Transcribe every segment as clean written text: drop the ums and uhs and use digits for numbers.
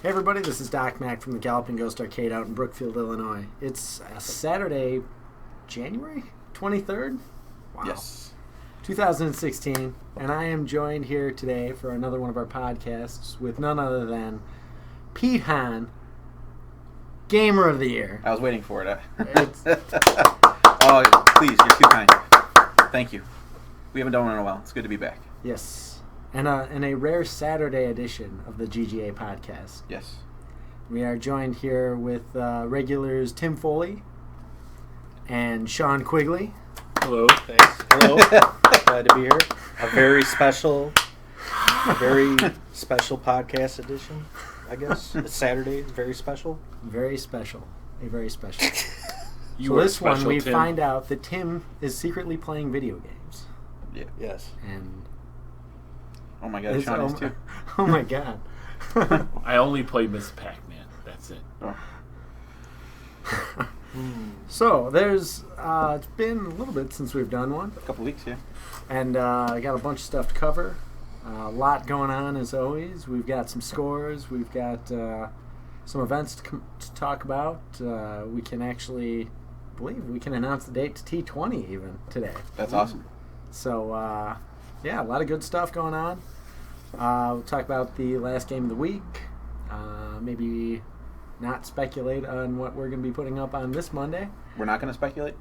Hey everybody, this is Doc Mack from the Galloping Ghost Arcade out in Brookfield, Illinois. It's Saturday, January 23rd? Wow. Yes. 2016, and I am joined here today for another one of our podcasts with none other than Pete Hahn, Gamer of the Year. I was waiting for it. Oh, please, you're too kind. Thank you. We haven't done one in a while. It's good to be back. Yes. And a rare Saturday edition of the GGA podcast. Yes. We are joined here with regulars Tim Foley and Sean Quigley. Hello. Thanks. Hello. Glad to be here. A very special podcast edition, I guess. It's Saturday. It's very special. Very special. A very special. You so this special, one, we Tim. find out that Tim is secretly playing video games. Yeah. Yes. And oh my God, Sean is too. Oh my God. I only play Miss Pac-Man. That's it. Oh. So there's it's been a little bit since we've done one, A couple weeks, yeah. and I got a bunch of stuff to cover. A lot going on as always. We've got some scores. We've got some events to talk about. We can actually believe we can announce the date to T20 even today. That's awesome. So yeah, a lot of good stuff going on. We'll talk about the last game of the week. Maybe not speculate on what we're going to be putting up on this Monday. We're not going to speculate?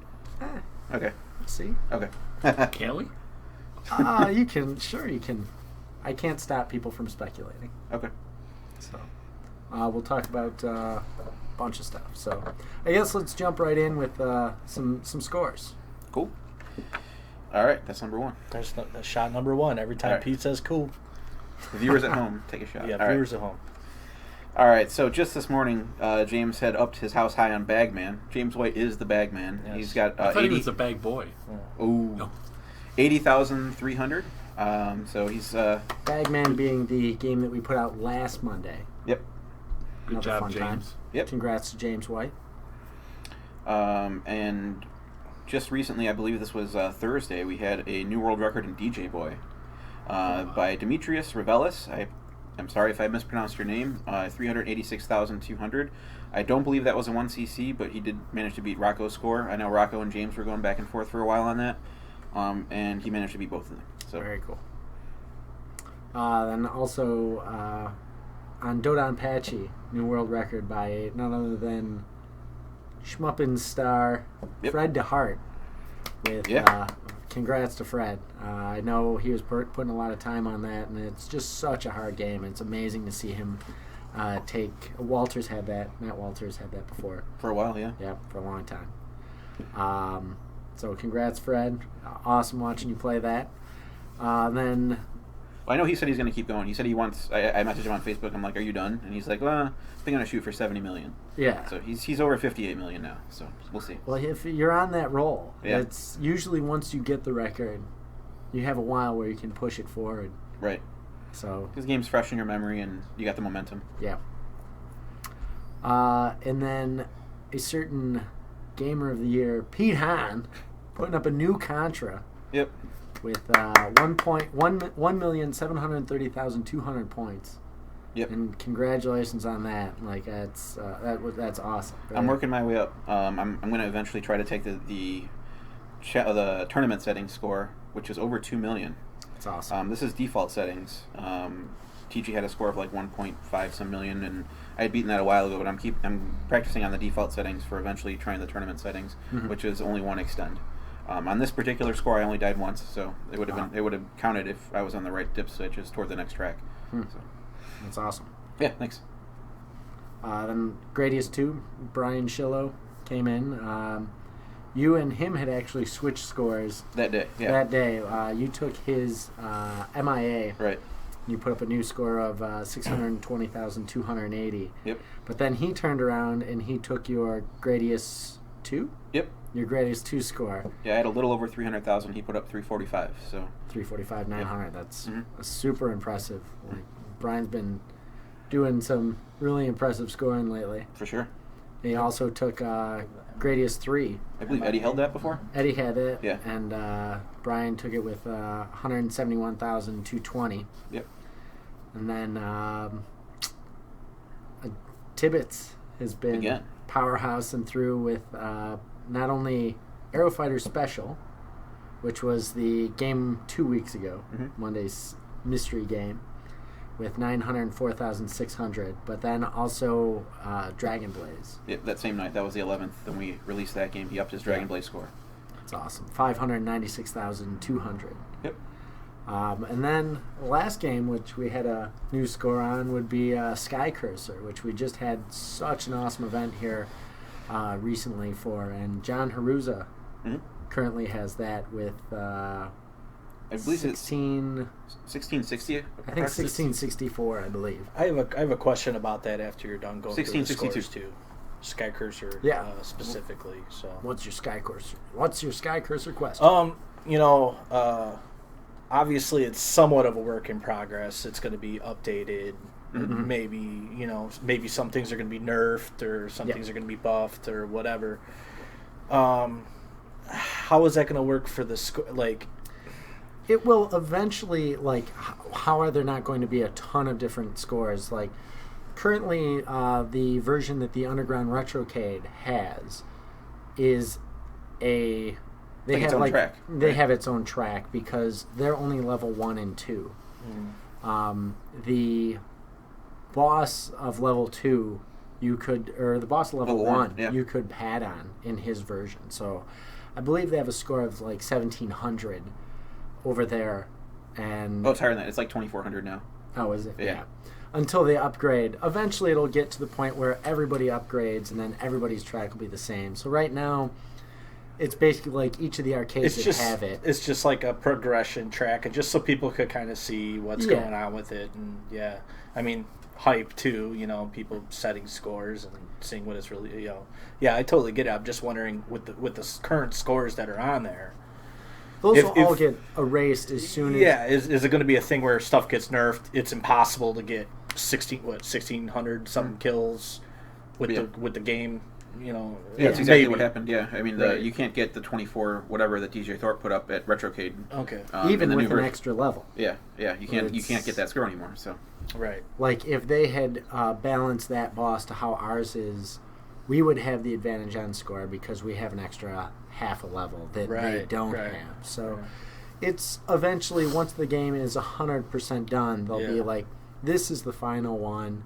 Okay. Let's see. Okay. Can we? You can. Sure, you can. I can't stop people from speculating. Okay. So we'll talk about a bunch of stuff. So I guess let's jump right in with some scores. Cool. All right, that's number one. There's shot number one. Every time All right. Pete says cool. The viewers at home, take a shot. Yeah, All right. viewers at home. All right, so just this morning, James had upped his house high on Bagman. James White is the Bagman. Yes. He's got I thought 80. he was a bag boy. Ooh. No. 80,300. So he's Bagman being the game that we put out last Monday. yep. Good Another job, fun time. James. Yep. Congrats to James White. And just recently, I believe this was Thursday, we had a new world record in DJ Boy by Demetrius Revelis. I'm sorry if I mispronounced your name. 386,200. I don't believe that was a 1cc, but he did manage to beat Rocco's score. I know Rocco and James were going back and forth for a while on that, and he managed to beat both of them. So Very cool. Then also on Dodon Patchy, new world record by none other than Schmuppin star Yep. Fred DeHart. With Yeah. congrats to Fred. I know he was putting a lot of time on that, and it's just such a hard game. It's amazing to see him take. Walters had that. Matt Walters had that before. for a while, yeah. Yeah, for a long time. So congrats, Fred. Awesome watching you play that. Then Well, I know he said he's going to keep going. He said he wants. I messaged him on Facebook. I'm like, "Are you done?" And he's like, "Well, I'm going to shoot for 70 million." yeah. So he's over 58 million now. So we'll see. Well, if you're on that roll, Yeah. it's usually once you get the record, you have a while where you can push it forward. Right. So This game's fresh in your memory, and you got the momentum. yeah. And then a certain Gamer of the Year, Pete Hahn, putting up a new Contra Yep. with 1,730,200 points. Yep. And congratulations on that. Like that's awesome. I'm working my way up. I'm going to eventually try to take the tournament setting score, which is over 2 million. It's awesome. This is default settings. TG had a score of like 1.5 some million, and I had beaten that a while ago. But I'm practicing on the default settings for eventually trying the tournament settings, Mhm. which is only one extend. On this particular score, I only died once, so it would have counted if I was on the right dip switches toward the next track. Hmm. So, That's awesome. yeah, thanks. Then Gradius 2, Brian Shillow came in. You and him had actually switched scores That day, yeah, that day. You took his MIA. right. You put up a new score of 620,280. Yep. But then he turned around and he took your Gradius 2? Yep. Your Gradius 2 score, Yeah, I had a little over 300,000. He put up 345. So 345, 900. That's Mhm. super impressive. Like, Brian's been doing some really impressive scoring lately. for sure. He also took Gradius 3. I believe Eddie held that before. Eddie had it, Yeah. and Brian took it with 171,220. Yep. And then Tibbetts has been Again. powerhousing through with not only Aerofighter Special, which was the game 2 weeks ago, Monday's mystery game, with 904,600, but then also Dragon Blaze. Yeah, that same night, that was the 11th, then we released that game. He upped his Dragon Blaze score. That's awesome. 596,200. Yep. And then the last game, which we had a new score on, would be Sky Cursor, which we just had such an awesome event here recently for. And John Haruza currently has that with I believe 16... 1660. I think 1664, I believe. I have a question about that after you're done going through the 1662. scores too. Sky Cursor, specifically. So, What's your Sky Cursor? What's your Sky Cursor question? Obviously it's somewhat of a work in progress. It's going to be updated. Maybe maybe some things are going to be nerfed or some things are going to be buffed or whatever. How is that going to work for the score? Like, it will eventually, like, how are there not going to be a ton of different scores? Like, currently, the version that the Underground Retrocade has is a... They have, its own track. They have its own track because they're only level 1 and 2. The boss of level 2, you could... Or the boss of level 1, you could pad on in his version. So, I believe they have a score of, like, 1,700 over there, and it's higher than that. It's like 2,400 now. Oh, is it? Yeah. Until they upgrade. Eventually, it'll get to the point where everybody upgrades, and then everybody's track will be the same. So right now, it's basically like each of the arcades have it. It's just like a progression track, and just so people could kind of see what's going on with it. And I mean, hype too. People setting scores and seeing what it's really. I totally get it. I'm just wondering with the current scores that are on there. Those will all get erased as soon as... Yeah, is it going to be a thing where stuff gets nerfed? It's impossible to get 1,600 something kills with the game. That's exactly what happened. Yeah, I mean, you can't get the 24 whatever that DJ Thorpe put up at Retrocade. Okay, even with an extra level. Yeah, you can't get that score anymore. So right, like if they had balanced that boss to how ours is, we would have the advantage on score because we have an extra half a level that they don't have. So it's eventually, once the game is 100% done, they'll be like, this is the final one.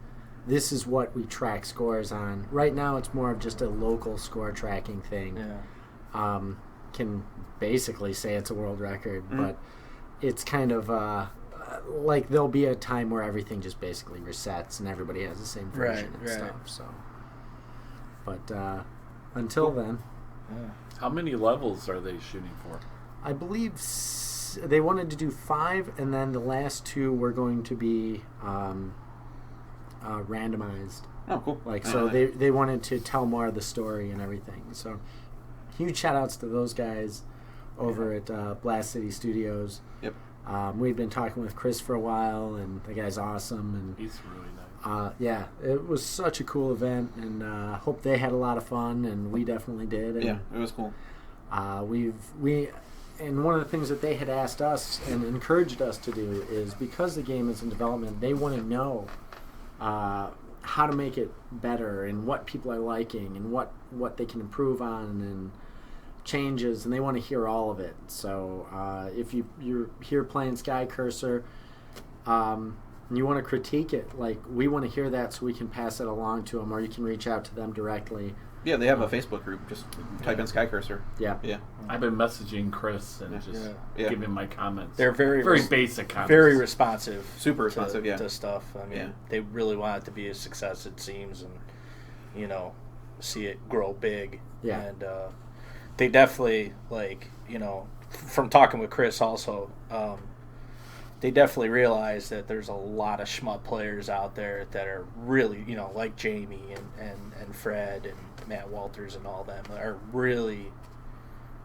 This is what we track scores on. Right now, it's more of just a local score tracking thing. Can basically say it's a world record, but it's kind of like there'll be a time where everything just basically resets and everybody has the same version and stuff. So, but until then, how many levels are they shooting for? I believe they wanted to do 5, and then the last 2 were going to be randomized. Oh, cool. They wanted to tell more of the story and everything. So, huge shout outs to those guys over at Blast City Studios. Yep. We've been talking with Chris for a while, and the guy's awesome. And he's really nice. It was such a cool event, and hope they had a lot of fun, and we definitely did. And, it was cool. And one of the things that they had asked us and encouraged us to do is, because the game is in development, they want to know how to make it better and what people are liking and what they can improve on and changes, and they want to hear all of it. So if you're here playing Sky Cursor, and you want to critique it, like, we want to hear that so we can pass it along to them, or you can reach out to them directly. Yeah, they have a Facebook group. Just type in Sky Cursor. Yeah. I've been messaging Chris and just giving my comments. They're very basic comments. Very responsive. Super responsive, to stuff. I mean, they really want it to be a success, it seems, and, see it grow big. Yeah. And they definitely, from talking with Chris also, they definitely realize that there's a lot of shmup players out there that are really, like Jamie and Fred and Matt Walters and all them are really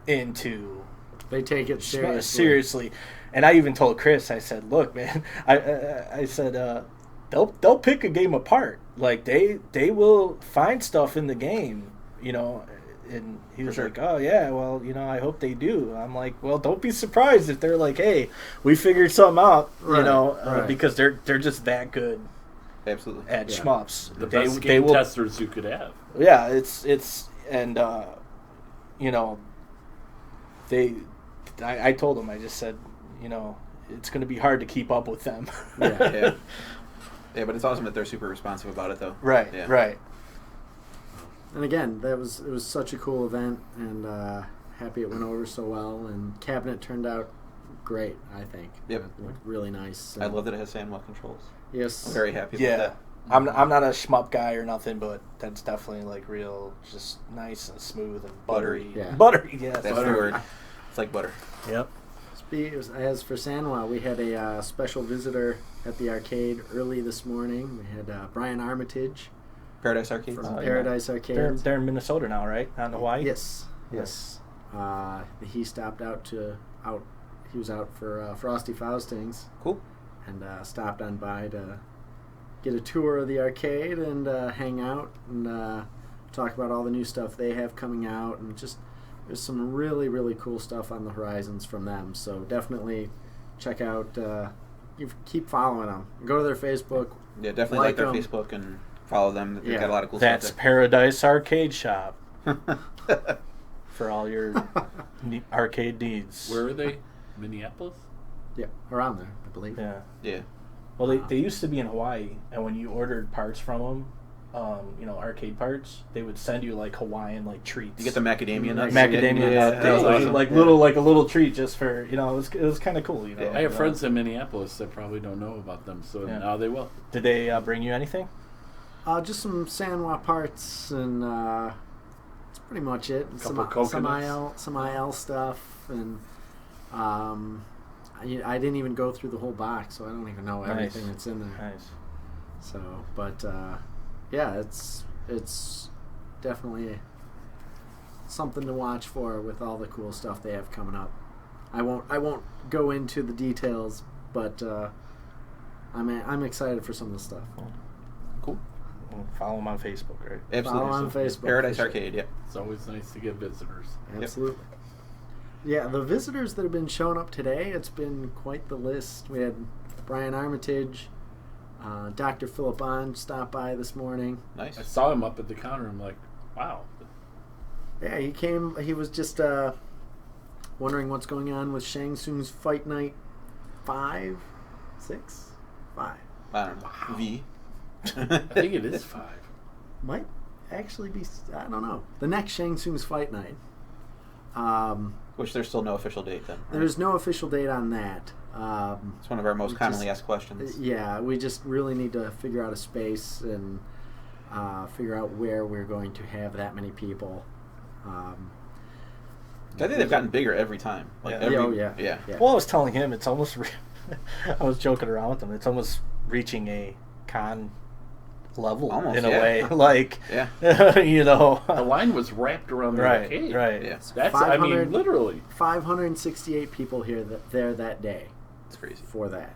into. They take it seriously. And I even told Chris, I said, "Look, man, I said they'll pick a game apart. Like they will find stuff in the game, And he was like, "Oh yeah, well, I hope they do." I'm like, "Well, don't be surprised if they're like, hey, we figured something out, because they're just that good." Absolutely. at Yeah. shmups. The best they game will. testers you could have. Yeah, it's and you know, I told them, I just said, you know, it's going to be hard to keep up with them. Yeah. Yeah, but it's awesome that they're super responsive about it, though. Right. Yeah. Right. And again, it was such a cool event, and happy it went over so well. And cabinet turned out great, I think. Yep. It looked really nice. I love that it has Sandwell controls. Yes. I'm very happy about Yeah. that. I'm not a shmup guy or nothing, but that's definitely like real, just nice and smooth and buttery. Yeah. Buttery, yes. That's the word. It's like butter. Yep. As for Sanwa, we had a special visitor at the arcade early this morning. We had Brian Armitage Paradise Arcade. from Oh, yeah. Paradise Arcade. They're in Minnesota now, right? Not in Hawaii? Yes. He stopped he was out for Frosty Faustings Cool. and stopped on by to get a tour of the arcade and hang out and talk about all the new stuff they have coming out, and just there's some really, really cool stuff on the horizons from them. So definitely check out, you keep following them. Go to their Facebook. Yeah, definitely like their 'em. Facebook and follow them. They've Yeah. got a lot of cool That's stuff Paradise Arcade Shop there. for all your arcade needs. Where are they? Minneapolis? Yeah, around there, I believe. Yeah. Yeah. Well, they used to be in Hawaii, and when you ordered parts from them, you know, arcade parts, they would send you like Hawaiian like treats. You get the macadamia nuts. macadamia Yeah, nuts, that was like, awesome. like a little treat just for, you know, it was kind of cool, you know. Yeah. I have friends in Minneapolis that probably don't know about them, so Yeah. now they will. Did they bring you anything? Just some Sanwa parts, and that's pretty much it. And Couple some coconuts. some IL stuff, and I didn't even go through the whole box, so I don't even know everything that's in there. Nice. So, but yeah, it's definitely something to watch for with all the cool stuff they have coming up. I won't go into the details, but I'm excited for some of the stuff. Cool. Well, follow them on Facebook, right? Absolutely. Follow on Facebook, Paradise for sure. Arcade, yeah. It's always nice to get visitors. Absolutely. Yeah, the visitors that have been showing up today, it's been quite the list. We had Brian Armitage, Dr. Philip Bond stop by this morning. Nice. I saw him up at the counter. I'm like, wow. Yeah, he came. He was just wondering what's going on with Shang Tsung's Fight Night 5, 6, 5. I don't know. Wow. V. I think it is 5. Might actually be. I don't know. The next Shang Tsung's Fight Night. Which there's still no official date then. Right? There's no official date on that. It's one of our most we commonly just- asked questions. Yeah, we just really need to figure out a space and figure out where we're going to have that many people. I think they've gotten bigger every time. Like Yeah. every, Oh, yeah. yeah. Yeah. Well, I was telling him it's almost. I was joking around with him. It's almost reaching a con level Almost, in a yeah. way. Like, Yeah. you know. The line was wrapped around the Right. arcade. Right. Yeah. That's, I 500 mean, literally. 568 people there that day It's crazy. for that,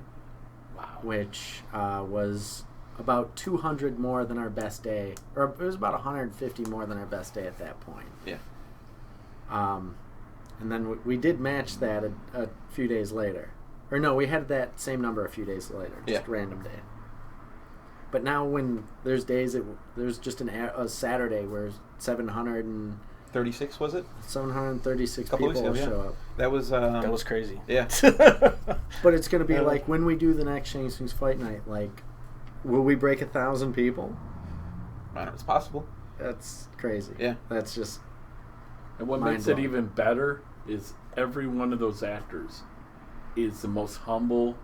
Wow. which was about 200 more than our best day, or it was about 150 more than our best day at that point. Yeah. And then we did match that a few days later. Or no, we had that same number a few days later, just Yeah. random day. But now when there's days, there's just a Saturday where 36 was it? 736 Couple people weeks ago, show yeah. up. That was That was crazy. yeah. But it's going to be Yeah. like when we do the next Shang Tsung's Fight Night, like, will we break 1,000 people? I don't know, it's possible. That's crazy. Yeah. That's just And what makes it Mind-blowing. even better is every one of those actors is the most humble,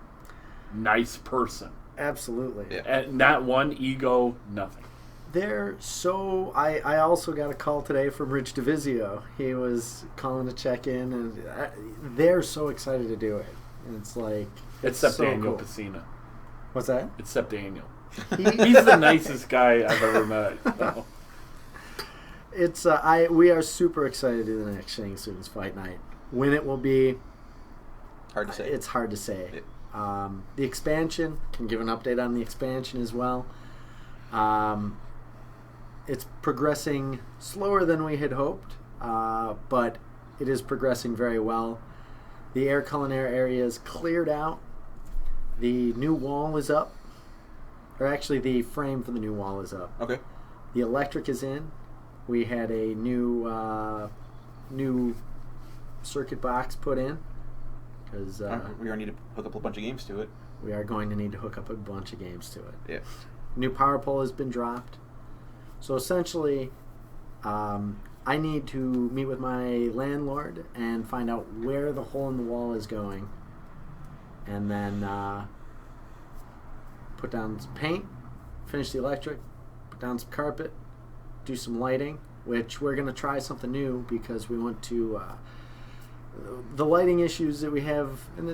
nice person. absolutely. Yeah. And not one ego, nothing. They're so. I also got a call today from Rich DeVizio. He was calling to check in, and they're so excited to do it. And it's like Except so Daniel cool. Casina. What's that? Except Daniel. He, He's the nicest guy I've ever met. So. it's we are super excited to do the next Shang Tsung's Fight Night. When it will be, Hard to say. it's hard to say. Yeah. The expansion, can give an update on the expansion as well. It's progressing slower than we had hoped, but it is progressing very well. The Air Culinaire area is cleared out. The new wall is up. or actually the frame for the new wall is up. Okay. The electric is in. We had a new circuit box put in because We're going to need to hook up a bunch of games to it. we are going to need to hook up a bunch of games to it. Yeah. New power pole has been dropped. So essentially, I need to meet with my landlord and find out where the hole in the wall is going, and then put down some paint, finish the electric, put down some carpet, do some lighting, which we're going to try something new because we want to the lighting issues that we have, and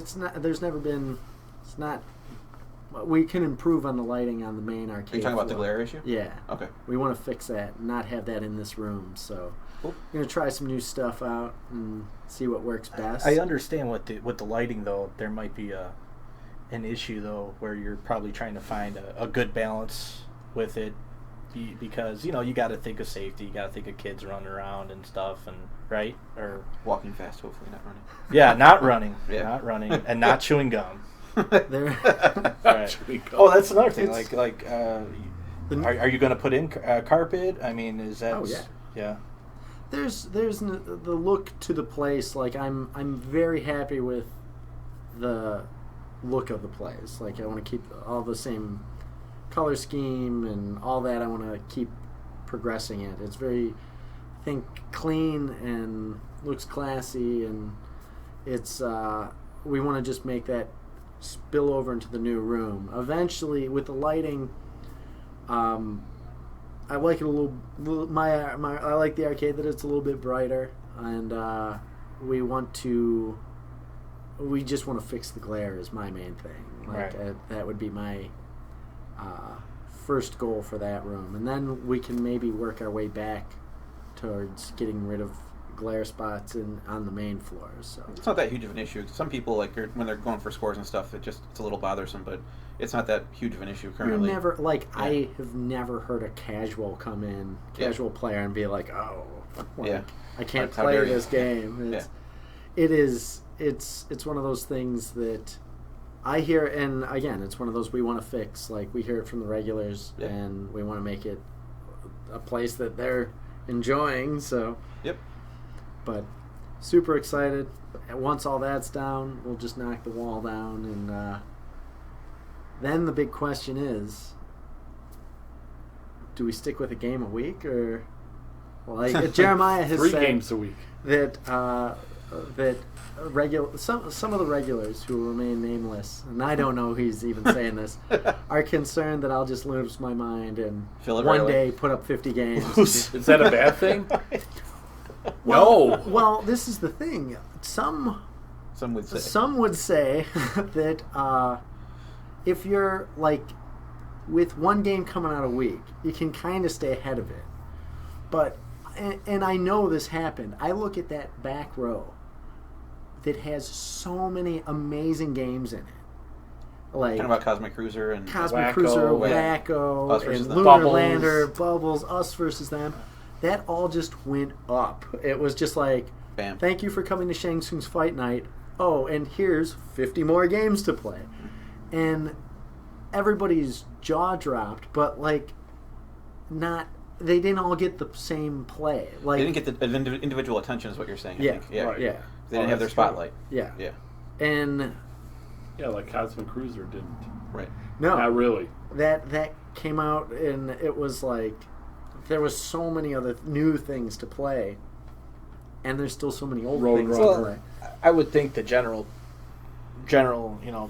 we can improve on the lighting on the main arcade. Are you talking about the floor. glare issue? Yeah. Okay. We want to fix that and not have that in this room. So Cool. we're going to try some new stuff out and see what works best. I understand with the lighting, though. There might be an issue, though, where you're probably trying to find a good balance with it because, you got to think of safety. You got to think of kids running around and stuff, and right? Or Walking fast, hopefully, not running. yeah, not running. Yeah. Not running, and not chewing gum. There. Right. Oh, that's another thing. Are you going to put in carpet? I mean, is that? Oh, yeah. Yeah. There's the look to the place. Like I'm very happy with the look of the place. Like I want to keep all the same color scheme and all that. I want to keep progressing it. It's very, I think, clean and looks classy, and it's we want to just make that spill over into the new room. Eventually, with the lighting, I like it a little. I like the arcade that it's a little bit brighter, and we just want to fix the glare is my main thing. Like Right. that would be my first goal for that room, and then we can maybe work our way back towards getting rid of glare spots on the main floor. So It's not that huge of an issue. Some people, when they're going for scores and stuff, it's a little bothersome, but it's not that huge of an issue currently. I have never heard a casual player and be like, oh, I can't How play dare you. this game. It's one of those things that I hear, and again, it's one of those we want to fix. Like we hear it from the regulars, and we want to make it a place that they're enjoying. So Yep. but super excited. Once all that's down, we'll just knock the wall down, and then the big question is, do we stick with a game a week, or like Jeremiah has 3 said games a week. that some of the regulars who remain nameless, and I don't know who's even saying this, are concerned that I'll just lose my mind and Fill it one right away. day put up 50 games. Is that a bad thing? No. Well, this is the thing. Some would say. that if you're like with one game coming out a week, you can kind of stay ahead of it. But and I know this happened. I look at that back row that has so many amazing games in it. Like Talking about Cosmic Cruiser and Cosmic Wacko, Cruiser, Us Wacko, versus and them. Lunar Bubbles. Lander, Bubbles, Us versus Them. That all just went up. It was just like, Bam. thank you for coming to Shang Tsung's Fight Night. Oh, and here's 50 more games to play. And everybody's jaw dropped, but like, they didn't all get the same play. Like They didn't get the individual attention, is what you're saying. I Yeah, think. Yeah. right. yeah, They didn't have their that's true. spotlight. yeah, Yeah. and Yeah, like Cosmic Cruiser didn't. Right. no, Not really. that came out, and it was like there was so many other new things to play, and there's still so many old Road things Runner. to play. I would think the general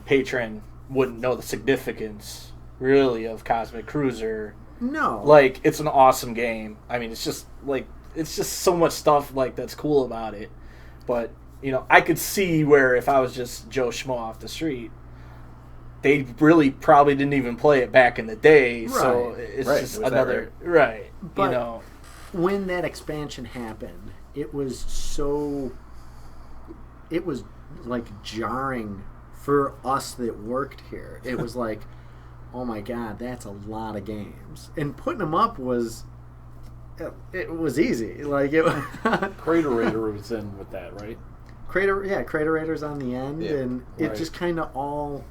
patron wouldn't know the significance really of Cosmic Cruiser. No, Like, it's an awesome game. I mean, it's just so much stuff like that's cool about it. But I could see where if I was just Joe Schmo off the street, they really probably didn't even play it back in the day. So Right. it's Right. just It was that another right. But- when that expansion happened, it was like jarring for us that worked here. It was like, oh my god, that's a lot of games, and putting them up was easy. Like it Crater Raider was in with that, right? Crater Raiders on the end, Yeah. and it Right. just kind of all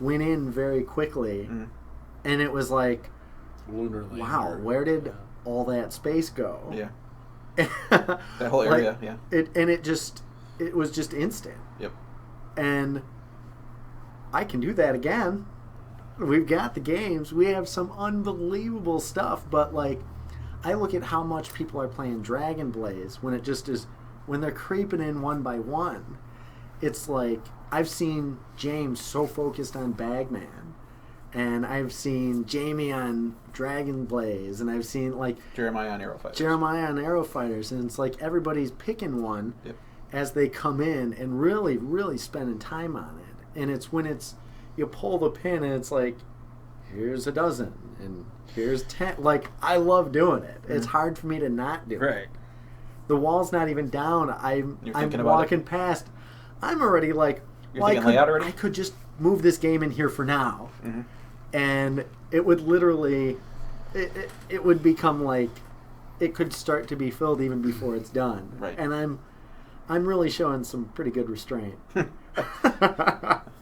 went in very quickly. Mhm. and it was like, Lunar lander. wow, where did all that space go? Yeah. That whole area, yeah. It was just instant. Yep. And I can do that again. We've got the games. We have some unbelievable stuff, but like, I look at how much people are playing Dragon Blaze when it just is, when they're creeping in one by one. It's like, I've seen James so focused on Bagman, and I've seen Jamie on Dragon Blaze, and I've seen like Jeremiah on Arrow Fighters, and it's like everybody's picking one Yep. as they come in and really, really spending time on it. And it's when you pull the pin and it's like, here's a dozen and here's 10. Like, I love doing it. It's hard for me to not do it. Right. The wall's not even down. I'm walking past. I'm already like, You're thinking layout already? I could just move this game in here for now. Mm-hmm. And it would literally, it would become like, it could start to be filled even before it's done. Right. And I'm really showing some pretty good restraint.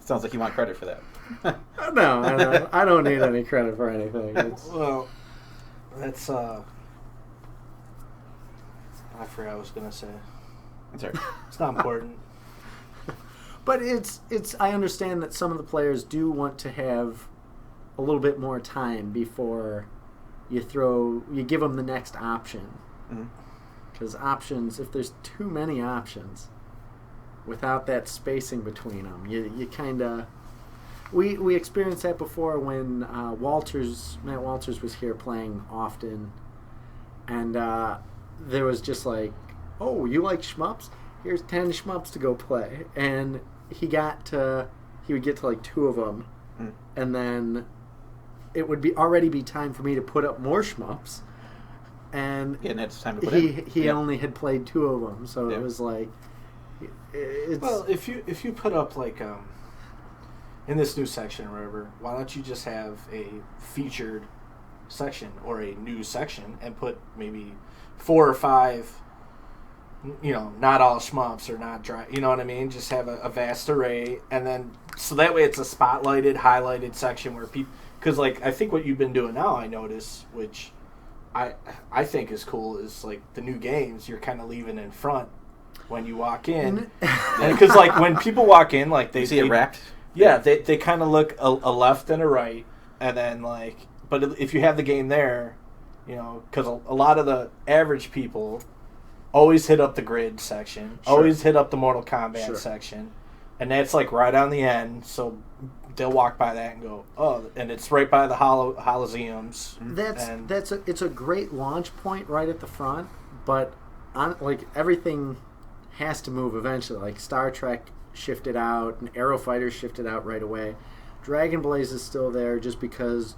Sounds like you want credit for that. No, I don't need any credit for anything. Well, that's I forgot what I was gonna say. That's right. It's not important. But it's. I understand that some of the players do want to have a little bit more time before you give them the next option. Because options, if there's too many options, without that spacing between them, you kind of. We experienced that before when Matt Walters was here playing often, and there was just like, oh, you like shmups? Here's 10 shmups to go play, and he would get to like 2 of them, and then it would already be time for me to put up more shmups, and he hadn't had time to put in. He only had played 2 of them, so it was like, well, if you put up like in this new section or whatever, why don't you just have a featured section or a new section and put maybe 4 or 5, not all shmups or not dry, you know what I mean? Just have a vast array, and then so that way it's a spotlighted, highlighted section where people, because like I think what you've been doing now, I notice, which I think is cool, is like the new games you're kind of leaving in front when you walk in, because like when people walk in, like they see it wrapped. Yeah, they kind of look a left and a right, and then like, but if you have the game there, because a lot of the average people always hit up the grid section, always hit up the Mortal Kombat section, and that's like right on the end, so they'll walk by that and go, oh, and it's right by the Holoseums. It's a great launch point right at the front, but everything has to move eventually. Like Star Trek shifted out, and Aero Fighters shifted out right away. Dragon Blaze is still there just because,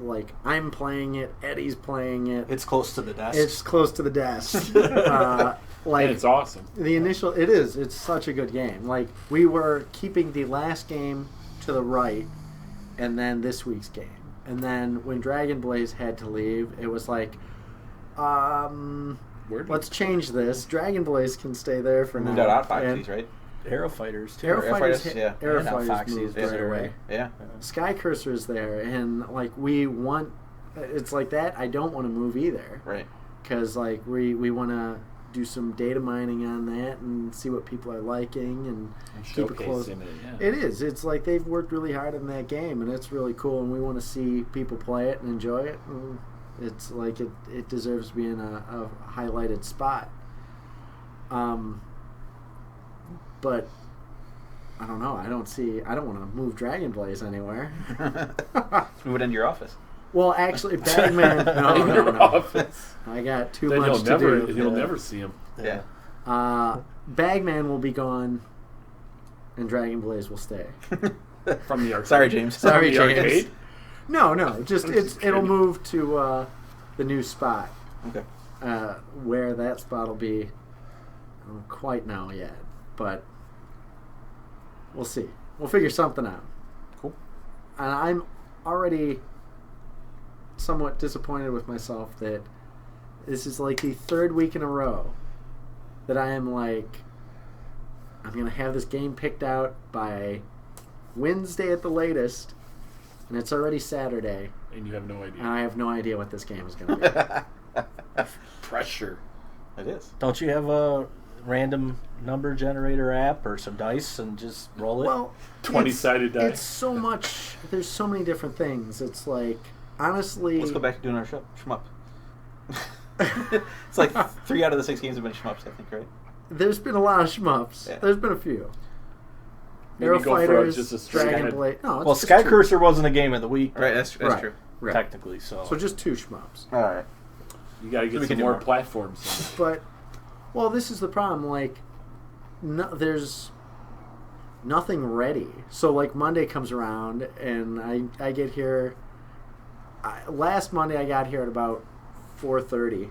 like, I'm playing it, Eddie's playing it. It's close to the desk. It's close to the desk. And it's awesome. It's such a good game. Like, we were keeping the last game to the right, and then this week's game. And then when Dragon Blaze had to leave, it was like, let's change this. Dragon Blaze can stay there for now. Moved out Foxy's, right? Aero Fighters too. Aero Fighters Foxy's moved right away. Yeah. Sky Cursor is there, and like we want, it's like that. I don't want to move either, right? Because like we want to do some data mining on that and see what people are liking and keep it close. It is. It's like they've worked really hard on that game, and it's really cool. And we want to see people play it and enjoy it. And it's like it deserves being a highlighted spot. But I don't know. I don't want to move Dragon Blaze anywhere. Let's move it into your office. Well, actually, Bagman. No. Office. I got too then much to do. You'll never see him. Yeah. Bagman will be gone, and Dragon Blaze will stay. From the arcade. Sorry, James. Sorry, From the James. arcade? No. Just it'll move to the new spot. Okay. Where that spot will be, I don't quite know yet, but we'll see. We'll figure something out. Cool. And I'm already somewhat disappointed with myself that this is like the 3rd week in a row that I am like, I'm going to have this game picked out by Wednesday at the latest, and it's already Saturday, And you have no idea. and I have no idea what this game is going to be. Pressure. It is. Don't you have a random number generator app or some dice and just roll it? Well, 20-sided dice. It's so much. There's so many different things. It's like, honestly. Let's go back to doing our shmup. It's like 3 out of the 6 games have been shmups, I think, right? There's been a lot of shmups. Yeah. There's been a few. Maybe Arrow go for Fighters, just a straight Dragon ahead. Blade. No, it's well, just Sky two. Cursor wasn't a game of the week, Right, that's Right. true. Right. technically. So So just 2 shmups. All right. You got to So get we some can do more more. platforms. But, well, this is the problem. Like, no, there's nothing ready. So, like, Monday comes around, and I get here. Last Monday, I got here at about 4:30,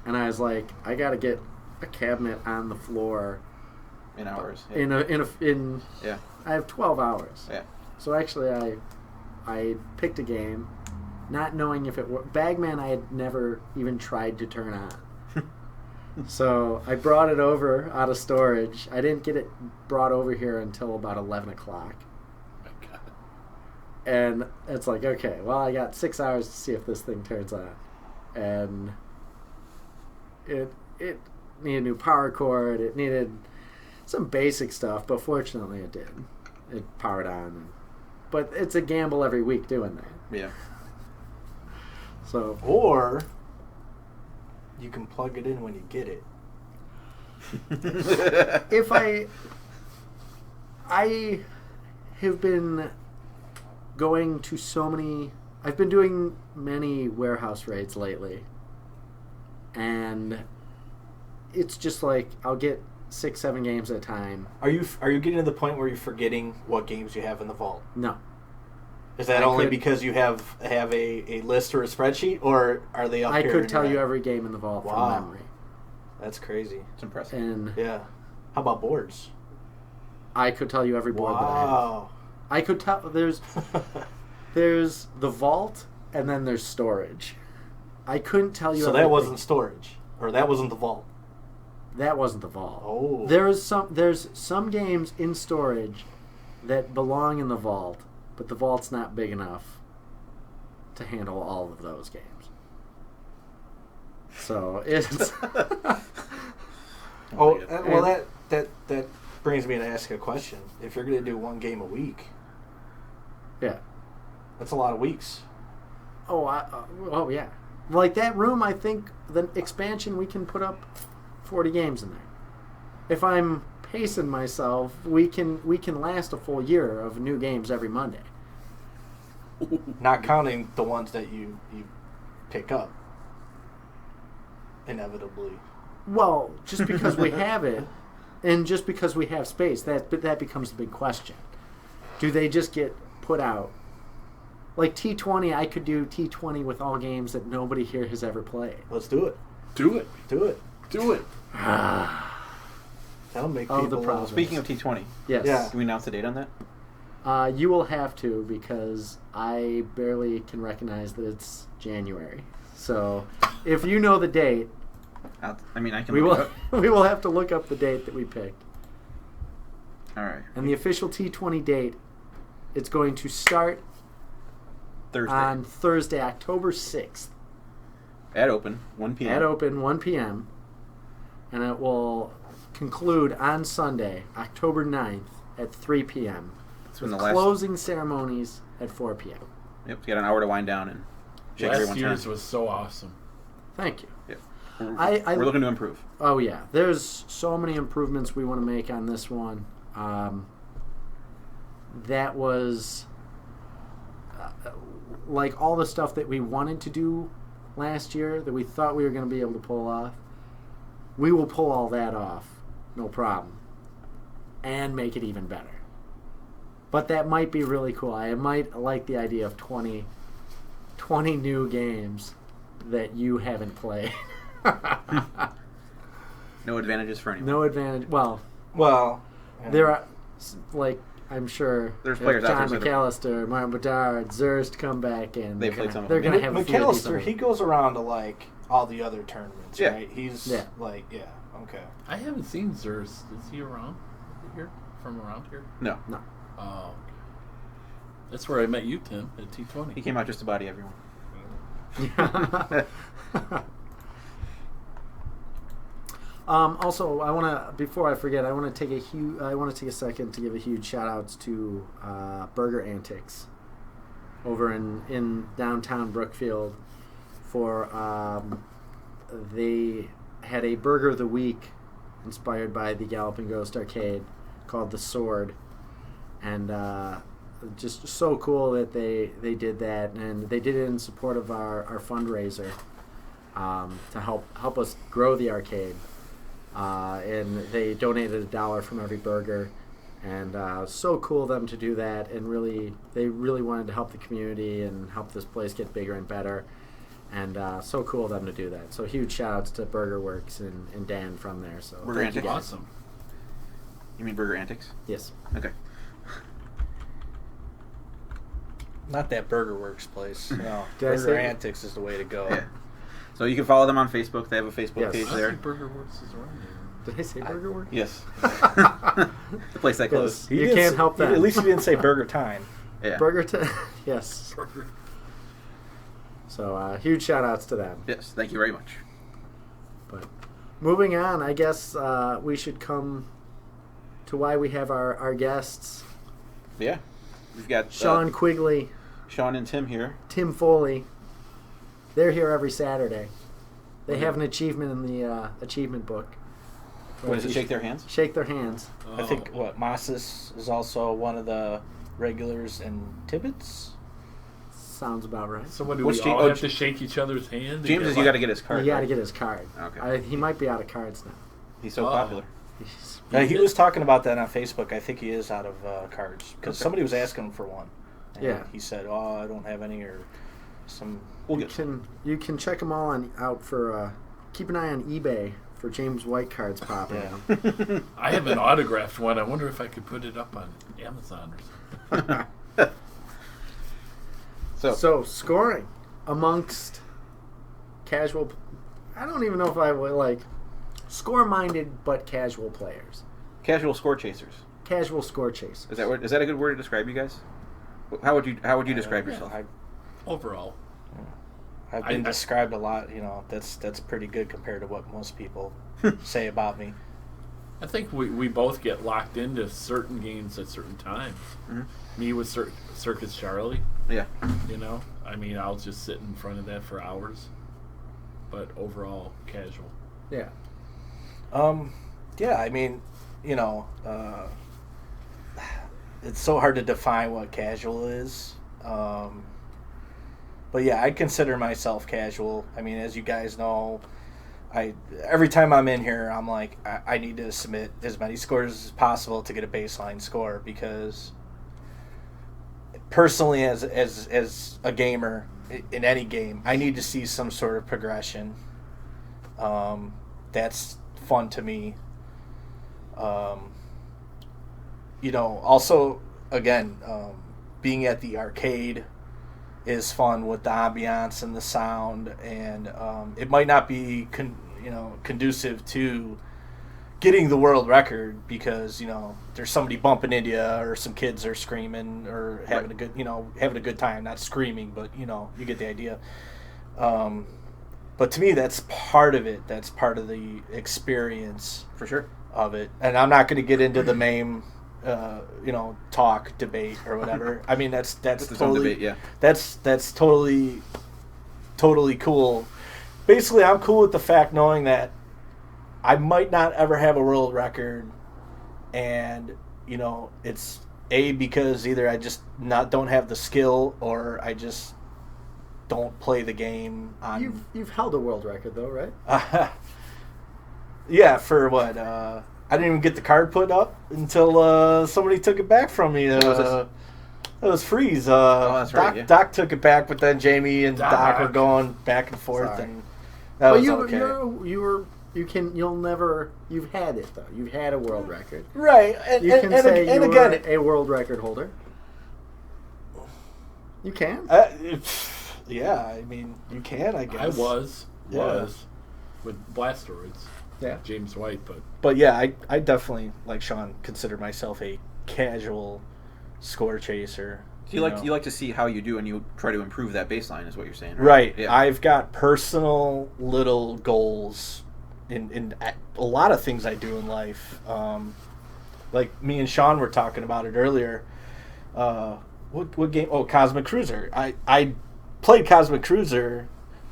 and I was like, I got to get a cabinet on the floor In hours. Yeah. in Yeah. I have 12 hours. Yeah. So actually, I picked a game, not knowing if it worked. Bagman I had never even tried to turn on. So I brought it over out of storage. I didn't get it brought over here until about 11 o'clock. My God. And it's like, okay, well, I got 6 hours to see if this thing turns on. And it needed a new power cord. It needed some basic stuff, but fortunately it did. It powered on. But it's a gamble every week doing that. Yeah. So or you can plug it in when you get it. if I have been going to so many. I've been doing many warehouse raids lately, and it's just like I'll get 6-7 games at a time. Are you getting to the point where you're forgetting what games you have in the vault? No, Is that I only could- because you have a list or a spreadsheet, or are they up I here could in tell your you head? every game in the vault Wow. from memory, That's crazy. It's impressive. and Yeah. How about boards? I could tell you every board that I have. Wow. I could tell. There's the vault, and then there's storage. I couldn't tell you. So that everything. wasn't storage, or that wasn't the vault. That wasn't the vault. Oh. There's some games in storage that belong in the vault, but the vault's not big enough to handle all of those games. So it's Oh, God. well, that brings me to ask a question. If you're going to do one game a week, yeah. that's a lot of weeks. Oh yeah. Like that room, I think the expansion we can put up 40 games in there. If I'm pacing myself, we can last a full year of new games every Monday. Not counting the ones that you pick up. Inevitably. Well, just because we have it, and just because we have space, that becomes the big question. Do they just get put out? Like T20, I could do T20 with all games that nobody here has ever played. Let's do it. Do it. Do it. Do it. That'll make Oh, the people... problem. Speaking of T20, Yes. Yeah. can we announce the date on that? You will have to, because I barely can recognize that it's January. So, if you know the date, I can we look will it up. we will have to look up the date that we picked. All right. And the official T20 date, it's going to start Thursday. on Thursday, October 6th. At open, 1 p.m. At open, 1 p.m. And it will conclude on Sunday, October 9th at 3 p.m. That's when with the last. closing ceremonies at 4 p.m. Yep, we got an hour to wind down and shake Last everyone's year's hand. was so awesome. Thank you. Yep. I- We're looking to improve. Oh, yeah. There's so many improvements we want to make on this one. That was like all the stuff that we wanted to do last year that we thought we were going to be able to pull off. We will pull all that off, no problem, and make it even better. But that might be really cool. I might like the idea of 20 new games that you haven't played. No advantages for anyone. No advantage. Well, Well, there are, like, I'm sure There's if players out John there that- McAllister, Martin Bedard, Zurst come back and They've played some of they're them, going to yeah. have a few of these McAllister, other- he goes around to, like, all the other tournaments, Yeah. right? He's, Yeah. like, yeah, okay. I haven't seen Zers. Is he around here? From around here? No. No. Oh. That's where I met you, Tim, at He T20. came out just to body everyone. Also, I want to, before I forget, I want to take a second to give a huge shout outs to Burger Antics over in downtown Brookfield for they had a burger of the week inspired by the Galloping Ghost arcade called The Sword, and just so cool that they did that, and they did it in support of our fundraiser to help us grow the arcade. And they donated $1 from every burger, and so cool of them to do that. And they really wanted to help the community and help this place get bigger and better. And so cool of them to do that. So huge shout outs to Burger Works and Dan from there. So Burger Antics. Awesome. You mean Burger Antics? Yes. Okay. Not that Burger Works place. No, Did I Burger say- Antics is the way to go. Yeah. So you can follow them on Facebook. They have a Facebook Yes. page I there. think Burger Works is around here. Did I say Burger Works? Yes. The place that closed. You didn't can't s- help that. At least you didn't say Burger Time. Yeah. Yes. Burger. So huge shout outs to them. Yes. Thank you very much. But moving on, I guess we should come to why we have our guests, Yeah. We've got Sean Quigley, Sean and Tim here. Tim Foley. They're here every Saturday. They have an achievement in the achievement book. What is it? Shake their hands. Shake their hands. I think Massis is also one of the regulars in Tibbetts. Sounds about right. So what do What's we James- all oh, have to shake each other's hand? to James get says you got to get his card. You got to right? get his card. Okay. He might be out of cards now. He's so Oh. popular. He was talking about that on Facebook. I think he is out of cards because Okay. somebody was asking him for one. And Yeah. he said, "Oh, I don't have any," or some. We'll You can check them all out for. Keep an eye on eBay for James White cards popping Yeah. out. I have an autographed one. I wonder if I could put it up on Amazon or something. So scoring amongst casual. I don't even know if I would like score-minded but casual players. Casual score chasers. Casual score chasers. Is that a good word to describe you guys? How would you describe yourself? Overall, I've been I- described a lot. You know, that's pretty good compared to what most people say about me. I think we both get locked into certain games at certain times. Mhm. Me with Circus Charlie, Yeah. you know. I mean, I'll just sit in front of that for hours. But overall, casual. Yeah. Yeah, I mean, you know, it's so hard to define what casual is. But yeah, I consider myself casual. I mean, as you guys know, every time I'm in here, I'm like, I need to submit as many scores as possible to get a baseline score, because personally, as a gamer in any game, I need to see some sort of progression. That's fun to me. You know, also, again, being at the arcade is fun with the ambiance and the sound, and it might not be conducive to getting the world record, because there's somebody bumping into you, or some kids are screaming or having a good time, not screaming, but you get the idea. But to me, that's part of it. That's part of the experience For sure. of it. And I'm not going to get into the MAME talk debate or whatever. I mean, that's Its own totally debate, yeah. that's totally cool. Basically, I'm cool with the fact knowing that I might not ever have a world record, and it's because either I just don't have the skill, or I just don't play the game on. You've held a world record though, right? Yeah, for what? I didn't even get the card put up until somebody took it back from me. What was this? It was Freeze. that's right, Doc, yeah. Doc took it back, but then Jamie and Doc Doc. were going back and forth, Sorry. and that was Well, okay. you've had it though. You've had a world record. Right, and You can say and you again, were a world record holder. You can. yeah, I mean, you can, I guess. I was Yeah. with Blastoids, Yeah. James White, But yeah, I definitely, like Sean, consider myself a casual score chaser. So you like to see how you do, and you try to improve that baseline, is what you're saying, right? Right. Yeah. I've got personal little goals in a lot of things I do in life. Like me and Sean were talking about it earlier. What game? Oh, Cosmic Cruiser. I played Cosmic Cruiser,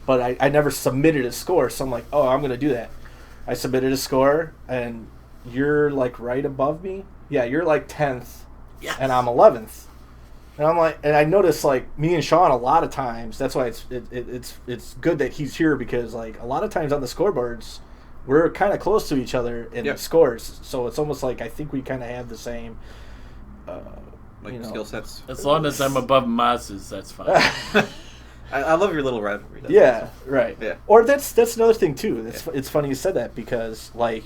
but I never submitted a score. So I'm like, oh, I'm going to do that. I submitted a score, and you're like right above me. Yeah, you're like 10th, Yes. and I'm 11th. And I'm like, and I notice like me and Sean a lot of times. That's why it's good that he's here, because like a lot of times on the scoreboards, we're kind of close to each other in the scores. So it's almost like I think we kind of have the same, skill sets. As long as I'm above Maz's, that's fine. I love your little rivalry. Yeah, right. Yeah. Or that's another thing too. It's funny you said that, because like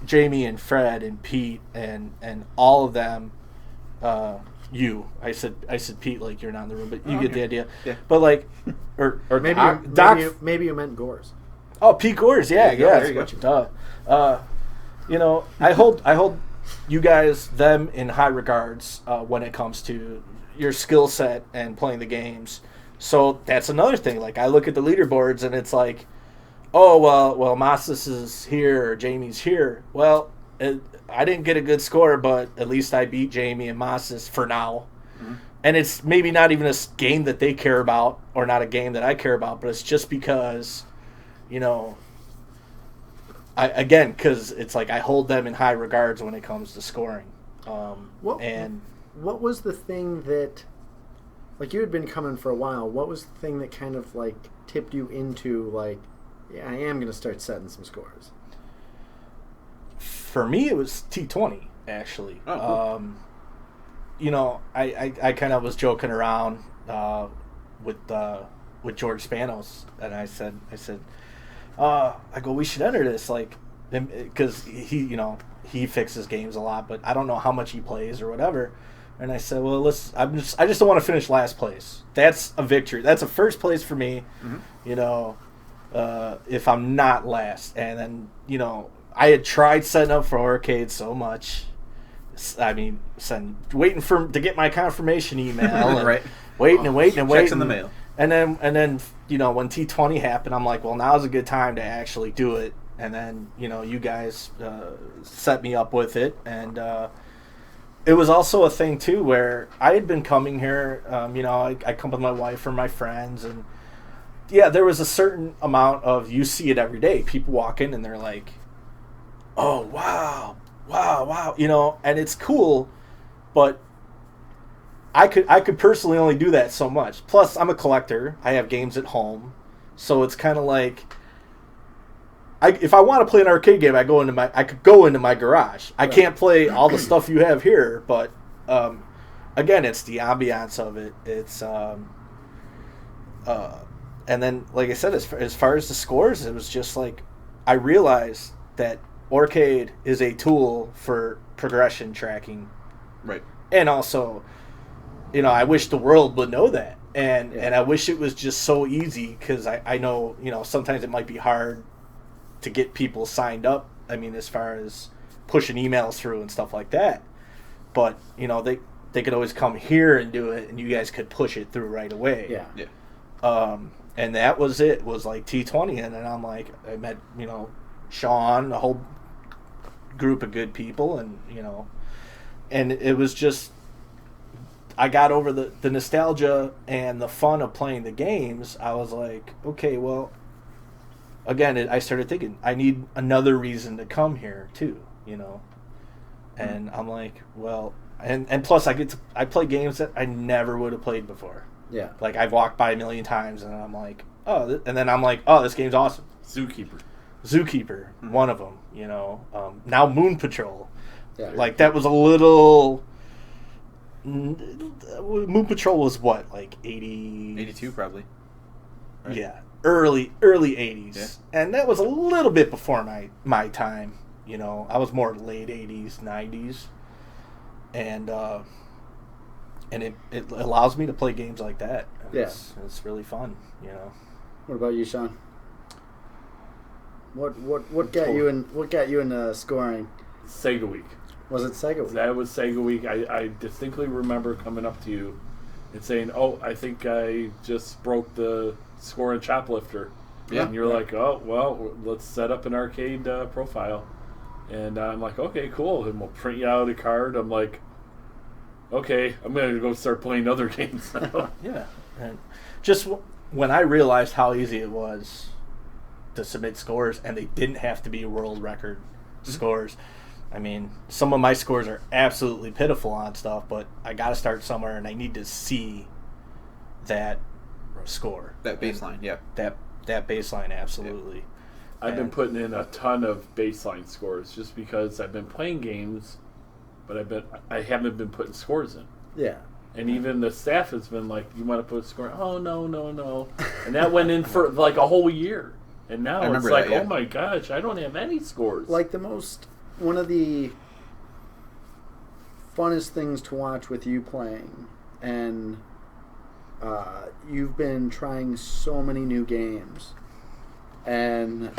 Jamie and Fred and Pete and all of them, I said Pete, like you're not in the room, but you get the idea. Yeah. But like, or Maybe Doc, maybe you meant Gores. oh, Pete Gores, yeah, There you go. Duh. I hold you guys, them in high regards when it comes to your skill set and playing the games. So that's another thing. Like I look at the leaderboards and it's like, oh well, Masas is here or Jamie's here. Well, I didn't get a good score, but at least I beat Jamie and Masas for now. Mm-hmm. And it's maybe not even a game that they care about, or not a game that I care about, but it's just because, because it's like I hold them in high regards when it comes to scoring. What was the thing that, like, you had been coming for a while, what was the thing that kind of, like, tipped you into, like, yeah, I am going to start setting some scores? For me, it was T20, actually. Oh, cool. I kind of was joking around with George Spanos, and I said, I go, we should enter this, like, because he fixes games a lot, but I don't know how much he plays or whatever. And I said, well, I just don't want to finish last place. That's a victory. That's a first place for me. Mm-hmm. If I'm not last. And then, I had tried setting up for arcade so much. I mean, waiting to get my confirmation email, and right? Waiting. Checks in the mail. And then when T20 happened, I'm like, well, now's a good time to actually do it. And then you guys set me up with it, and it was also a thing too where I had been coming here. I come with my wife or my friends, and yeah, there was a certain amount of, you see it every day. People walk in and they're like, oh wow, and it's cool, but I could personally only do that so much. Plus, I'm a collector. I have games at home, so it's kind of like, if I want to play an arcade game, I could go into my garage. I can't play all the stuff you have here, but again, it's the ambiance of it. It's and then, like I said, as far as the scores, it was just like I realized that arcade is a tool for progression tracking, right? And also, I wish the world would know that, and I wish it was just so easy, because I know sometimes it might be hard to get people signed up. I mean, as far as pushing emails through and stuff like that, but they could always come here and do it, and you guys could push it through right away. Yeah. And that was it. Was like T20, and then I'm like, I met Sean, a whole group of good people, and it was just, I got over the nostalgia and the fun of playing the games. I was like, okay, well, again, I started thinking, I need another reason to come here too, and I'm like, well, and plus I play games that I never would have played before. Yeah. Like, I've walked by a million times, and I'm like, and then I'm like, oh, this game's awesome. Zookeeper, one of them, now Moon Patrol. Yeah. Like, that was a little, Moon Patrol was what, like 80... 82 probably. Right? Yeah. Early 80s. Yeah. And that was a little bit before my time, I was more late 80s, 90s. And it allows me to play games like that. It's really fun, What about you, Sean? What got you in scoring? Sega Week. Was it Sega Week? That was Sega Week. I distinctly remember coming up to you and saying, "Oh, I think I just broke the score in Choplifter." Yeah. And you're like, "Oh, well, let's set up an arcade profile." And I'm like, "Okay, cool." And we'll print you out a card. I'm like, "Okay, I'm going to go start playing other games now." Yeah. And just when I realized how easy it was to submit scores, and they didn't have to be world record scores. I mean, some of my scores are absolutely pitiful on stuff, but I got to start somewhere, and I need to see that score. That baseline, yeah. That baseline, absolutely. Yeah. I've been putting in a ton of baseline scores just because I've been playing games, but I haven't been putting scores in. Yeah. And even the staff has been like, "You want to put a score?" "Oh, no." And that went in for like a whole year. And now it's like, that, yeah. "Oh my gosh, I don't have any scores." Like one of the funnest things to watch with you playing, and you've been trying so many new games, and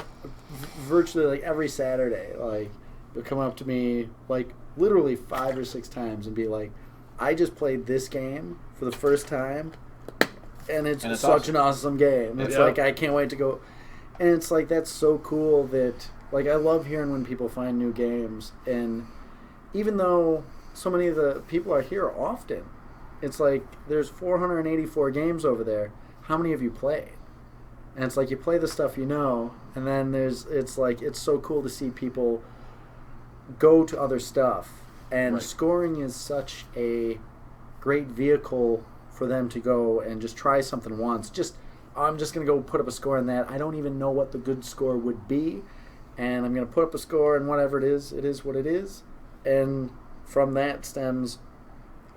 virtually like every Saturday, like you'll come up to me like literally 5 or 6 times and be like, "I just played this game for the first time, and it's such awesome. an awesome game. It's like I can't wait to go." And it's like that's so cool that like I love hearing when people find new games, and even though so many of the people are here often, it's like there's 484 games over there. How many have you played? And it's like you play the stuff you know, and then it's like it's so cool to see people go to other stuff. And Right. Scoring is such a great vehicle for them to go and just try something once. I'm just going to go put up a score in that. I don't even know what the good score would be, and I'm going to put up a score, and whatever it is what it is. And from that stems,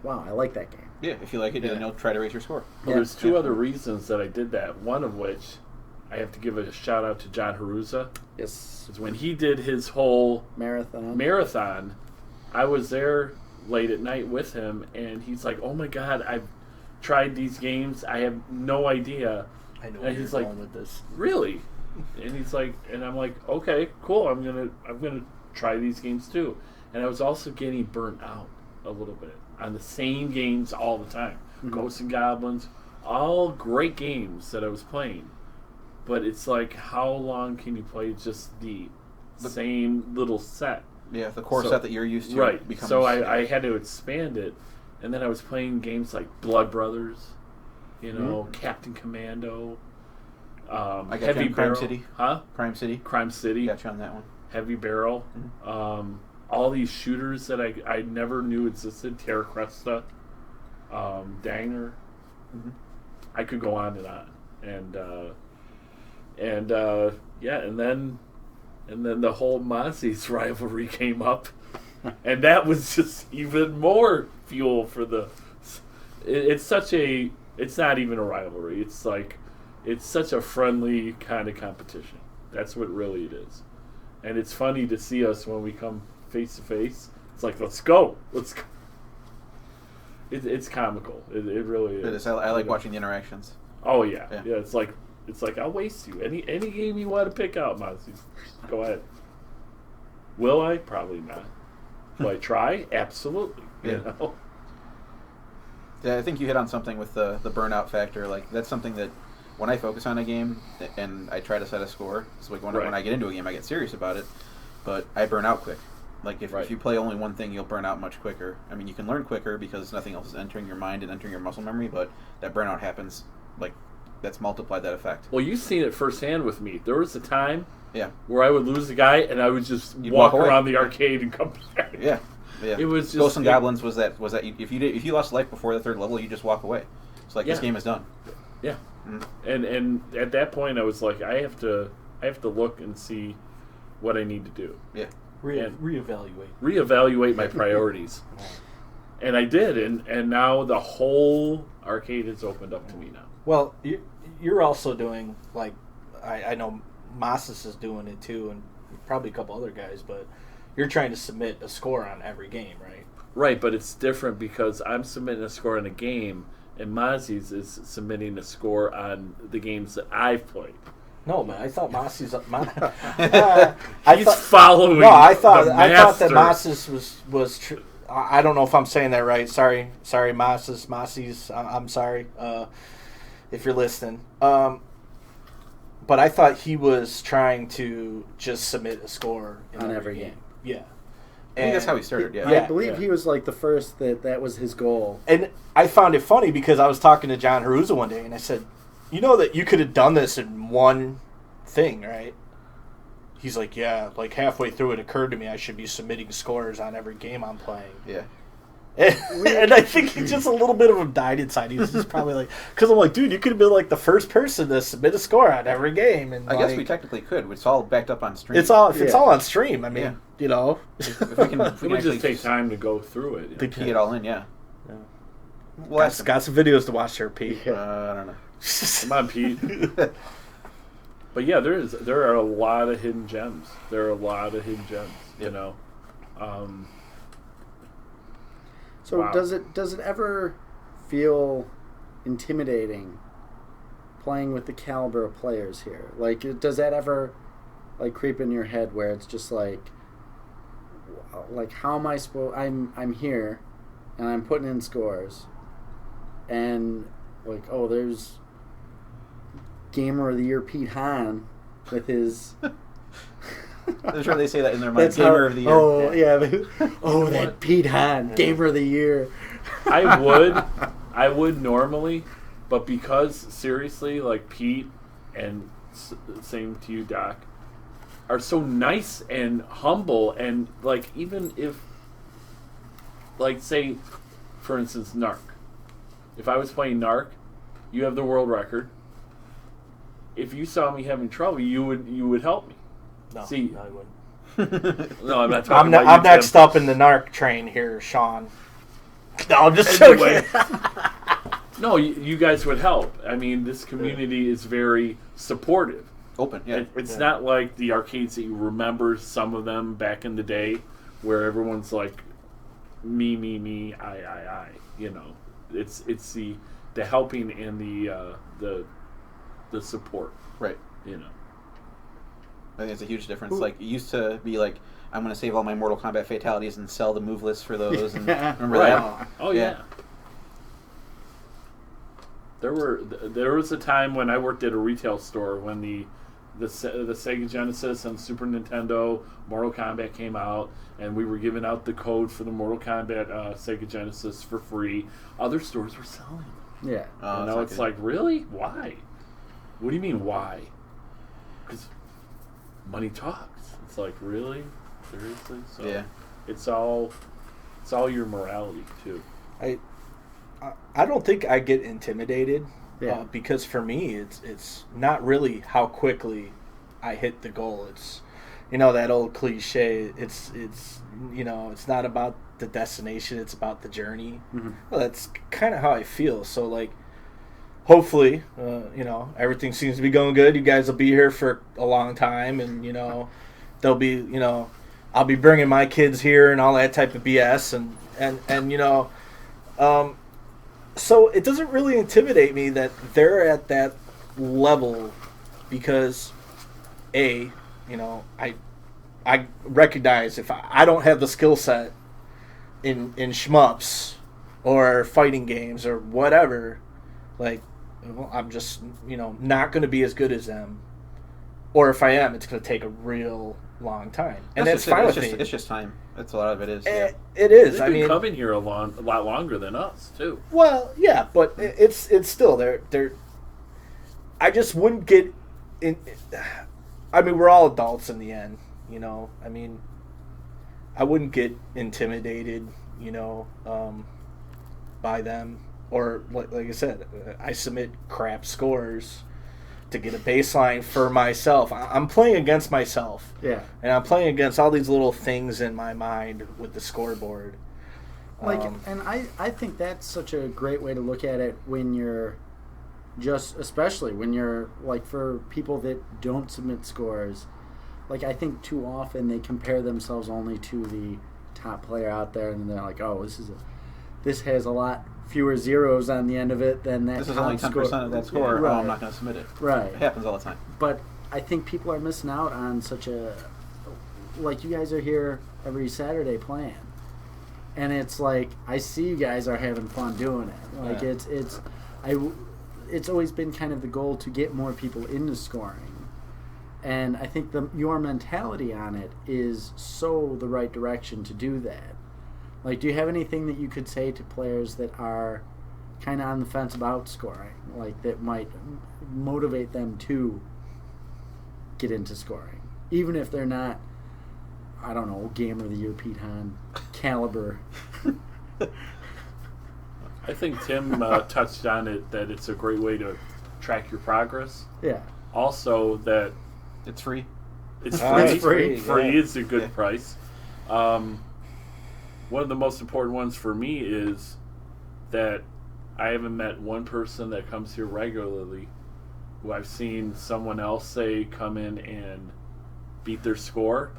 wow, I like that game. Yeah, if you like it, then you'll try to raise your score. Well, there's 2 other reasons that I did that. One of which, I have to give a shout out to John Haruza. Yes. Is when he did his whole Marathon. I was there late at night with him, and he's like, "Oh my God, I've tried these games. I have no idea." I know And where he's you're like, going with this. "Really?" And he's like, and I'm like, "Okay, cool. I'm gonna try these games too." And I was also getting burnt out a little bit on the same games all the time. Mm-hmm. Ghosts and Goblins, all great games that I was playing. But it's like, how long can you play just the same little set? Yeah, the core set that you're used to. Right. Becomes, So I had to expand it, and then I was playing games like Blood Brothers, Captain Commando, I got Heavy you on Crime Barrel. City. Huh? Crime City. Crime City. Got you on that one. Heavy Barrel. All these shooters that I never knew existed. Terra Cresta. Danger. Mm-hmm. I could go on and on. And then the whole Mozzie's rivalry came up, and that was just even more fuel for the. It's not even a rivalry. It's such a friendly kind of competition. That's what really it is, and it's funny to see us when we come face to face. It's like, let's go. It's comical. It really is. It is. I like watching the interactions. Oh yeah. It's like I'll waste you. Any game you want to pick out, Mozzie, go ahead. Will I? Probably not. Will I try? Absolutely. Yeah. Yeah, I think you hit on something with the burnout factor. Like that's something that when I focus on a game and I try to set a score, it's like when I get into a game, I get serious about it, but I burn out quick. Like if you play only one thing, you'll burn out much quicker. I mean, you can learn quicker because nothing else is entering your mind and entering your muscle memory, but that burnout happens like. That's multiplied that effect. Well, you've seen it firsthand with me. There was a time where I would lose a guy and I would just walk around the arcade and come back. Yeah. It was just Ghosts and Goblins was that if you lost life before the 3rd level, you just walk away. It's like this game is done. Yeah. Mm-hmm. And at that point I was like, I have to look and see what I need to do. Yeah. Reevaluate My priorities. And I did, and now the whole arcade has opened up to me now. Well, you're also doing, like, I know Masas is doing it too, and probably a couple other guys, but you're trying to submit a score on every game, right? Right, but it's different because I'm submitting a score on a game, and Mozzie's is submitting a score on the games that I've played. No, man. I thought Moss's. He's following. No, I thought that master. Moss's was. I don't know if I'm saying that right. Sorry, Moss's. I'm sorry if you're listening. But I thought he was trying to just submit a score on every game. Yeah. I think that's how he started, yeah. I believe he was like the first that was his goal. And I found it funny because I was talking to John Haruza one day, and I said, you know that you could have done this in one thing, right? He's like, yeah, like halfway through it occurred to me I should be submitting scores on every game I'm playing. Yeah. And I think he just a little bit of him died inside. He was just probably like, because I'm like, dude, you could have been like the first person to submit a score on every game. And I guess we technically could. It's all backed up on stream. It's all on stream. I mean, you know, if we can, it would just take time to go through it. To key it all in, yeah. Well, got some videos to watch there, Pete. I don't know. Come on, Pete. But yeah, there are a lot of hidden gems. You know. So wow. does it ever feel intimidating playing with the caliber of players here? Like, does that ever like creep in your head where it's just like how am I supposed? I'm here, and I'm putting in scores, and like, oh, there's Gamer of the Year Pete Hahn with his. I'm sure they say that in their mind. Gamer of the Year. Oh yeah. That Pete Hahn, Gamer of the Year. I would normally, but because seriously, like Pete and same to you, Doc, are so nice and humble, and like even if, like say, for instance, Narc. If I was playing Narc, you have the world record. If you saw me having trouble, you would help me. No, see, no, I wouldn't. No, I'm not talking about I'm next up in the narc train here, Sean. No, I'm just anyway. joking. No, you guys would help. I mean, this community is very supportive. Open, yeah. It's not like the arcades that you remember, some of them back in the day, where everyone's like, me, I. You know, it's the helping and the support. Right. You know. I think it's a huge difference. Like, it used to be like, I'm going to save all my Mortal Kombat fatalities and sell the move list for those. And remember that? Oh, yeah. There was a time when I worked at a retail store when the Sega Genesis and Super Nintendo Mortal Kombat came out, and we were giving out the code for the Mortal Kombat Sega Genesis for free. Other stores were selling them. Yeah. And now it's like, really? Why? What do you mean, why? Because money talks. It's like, really? Seriously? So yeah. It's all your morality too. I don't think I get intimidated because for me it's not really how quickly I hit the goal. It's that old cliche. It's it's not about the destination. It's about the journey. Mm-hmm. Well, that's kind of how I feel. So like, hopefully, everything seems to be going good. You guys will be here for a long time, and they'll be I'll be bringing my kids here and all that type of BS, and so it doesn't really intimidate me that they're at that level because I recognize if I don't have the skill set in shmups or fighting games or whatever, like, well, I'm just not going to be as good as them, or if I am, it's going to take a real long time, and that's fine with me. It's just time. That's a lot of it is. It is. They've been coming here a lot longer than us too. Well, yeah, but it's still they're. I just wouldn't get in. I mean, we're all adults in the end, I mean, I wouldn't get intimidated, by them, or like I said, I submit crap scores to get a baseline for myself. I'm playing against myself. Yeah. And I'm playing against all these little things in my mind with the scoreboard. And I think that's such a great way to look at it when you're especially when you're, like, for people that don't submit scores, like, I think too often they compare themselves only to the top player out there, and they're like, oh, this has a lot fewer zeros on the end of it than that. This is only 10% of that score. Right. Oh, I'm not going to submit it. Right. It happens all the time. But I think people are missing out on such a, like, you guys are here every Saturday playing, and it's like I see you guys are having fun doing it. Like it's always been kind of the goal to get more people into scoring, and I think your mentality on it is so the right direction to do that. Like, do you have anything that you could say to players that are kind of on the fence about scoring, like that might motivate them to get into scoring, even if they're not, I don't know, Gamer of the Year, Pete Hahn caliber? I think Tim touched on it, that it's a great way to track your progress. Yeah. Also, that It's free. it's It's free. free. Free is a good Yeah. price. One of the most important ones for me is that I haven't met one person that comes here regularly who I've seen someone else say come in and beat their score,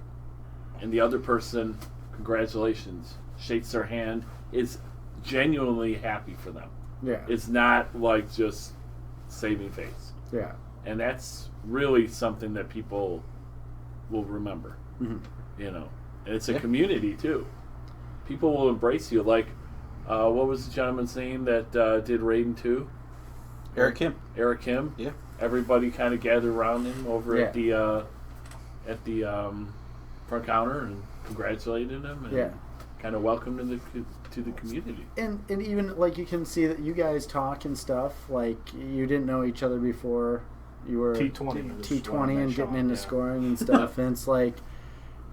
and the other person, congratulations, shakes their hand, is genuinely happy for them. Yeah. It's not like just saving face. Yeah. And that's really something that people will remember. Mhm. You know, and it's a Yeah. community too. People will embrace you. Like, what was the gentleman's name that did Raiden 2? Eric Kim. Eric Kim. Yeah. Everybody kind of gathered around him over at the front counter and congratulated him and Yeah. kind of welcomed him to the community. And even, like, you can see that you guys talk and stuff, like, you didn't know each other before you were T20 T20 and getting into scoring and stuff. And it's like,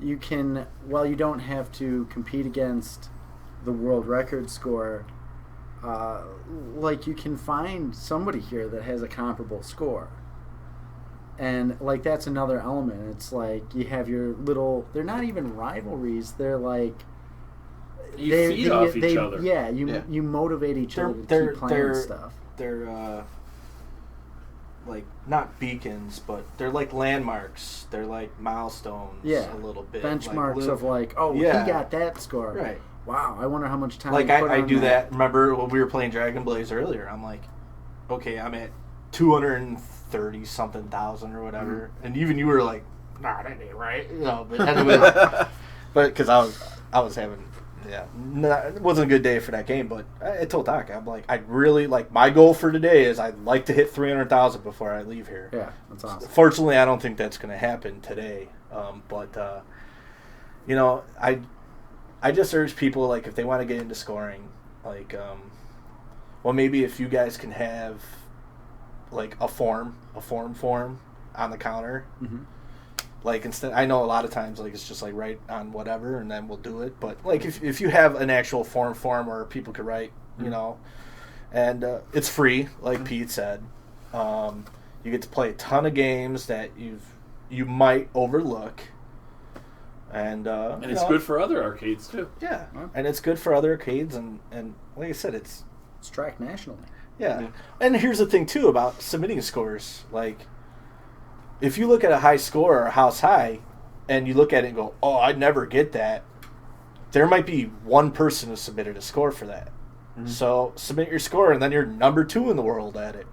you can, while you don't have to compete against the world record score, like, you can find somebody here that has a comparable score. And, like, that's another element. It's like you have your little, they're not even rivalries, they're like, You feed off each other. Yeah, you motivate each other to keep playing stuff. They're like, not beacons, but they're like landmarks. They're like milestones. Yeah, a little bit benchmarks of like, oh, Yeah. he got that score. Right. Wow, I wonder how much time. Like he put I on do that. Remember when we were playing Dragon Blaze earlier? I'm like, okay, I'm at 230 something thousand or whatever, and even you were like, nah, that ain't right. You know, but anyway, but because I was having. Yeah, it wasn't a good day for that game, but I told Doc, I'm like, I'd really like, my goal for today is I'd like to hit 300,000 before I leave here. Yeah, that's awesome. Fortunately, I don't think that's going to happen today, but you know, I just urge people, like, if they want to get into scoring, like, well, maybe if you guys can have like a form on the counter. Mm-hmm. Like, instead, I know a lot of times, like, it's just like write on whatever and then we'll do it. But like, if you have an actual form where people could write, you know, and it's free, like Pete said, you get to play a ton of games that you might overlook, and it's good for other arcades too. Yeah, and it's good for other arcades, and like I said, it's tracked nationally. Yeah, and here's the thing too about submitting scores, like, if you look at a high score or a house high, and you look at it and go, oh, I'd never get that, there might be one person who submitted a score for that. Mm-hmm. So submit your score, and then you're number 2 in the world at it.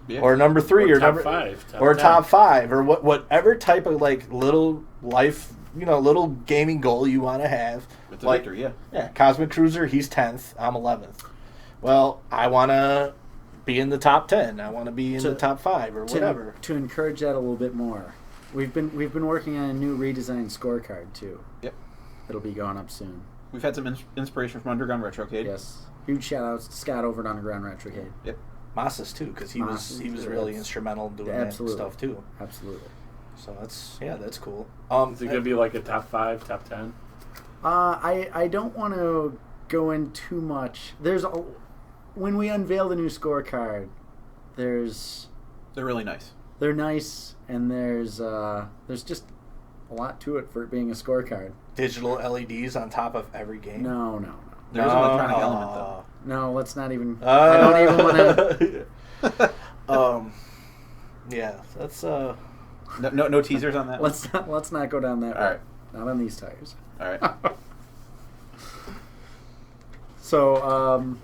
Yeah. Or number 3, or number 5, or top 5, or whatever type of, like, little life, you know, little gaming goal you want to have. With the like, victory, yeah. Cosmic Cruiser, he's 10th, I'm 11th. Well, I want to be in the top 10. I want to be in the top 5 or whatever. To encourage that a little bit more, we've been working on a new redesigned scorecard too. Yep. It'll be going up soon. We've had some inspiration from Underground Retrocade. Yes. Huge shout outs to Scott over at Underground Retrocade. Yep. Masas too, because he was really instrumental in doing that stuff too. Absolutely. So that's cool. Is it gonna be like a top 5, top 10? I don't want to go in too much. When we unveil the new scorecard, they're really nice. They're nice, and there's just a lot to it for it being a scorecard. Digital LEDs on top of every game. No. There's an electronic element though. No, let's not even. I don't even want to. Yeah, that's No teasers on that. Let's not go down that road. All right. Not on these tires. All right. So,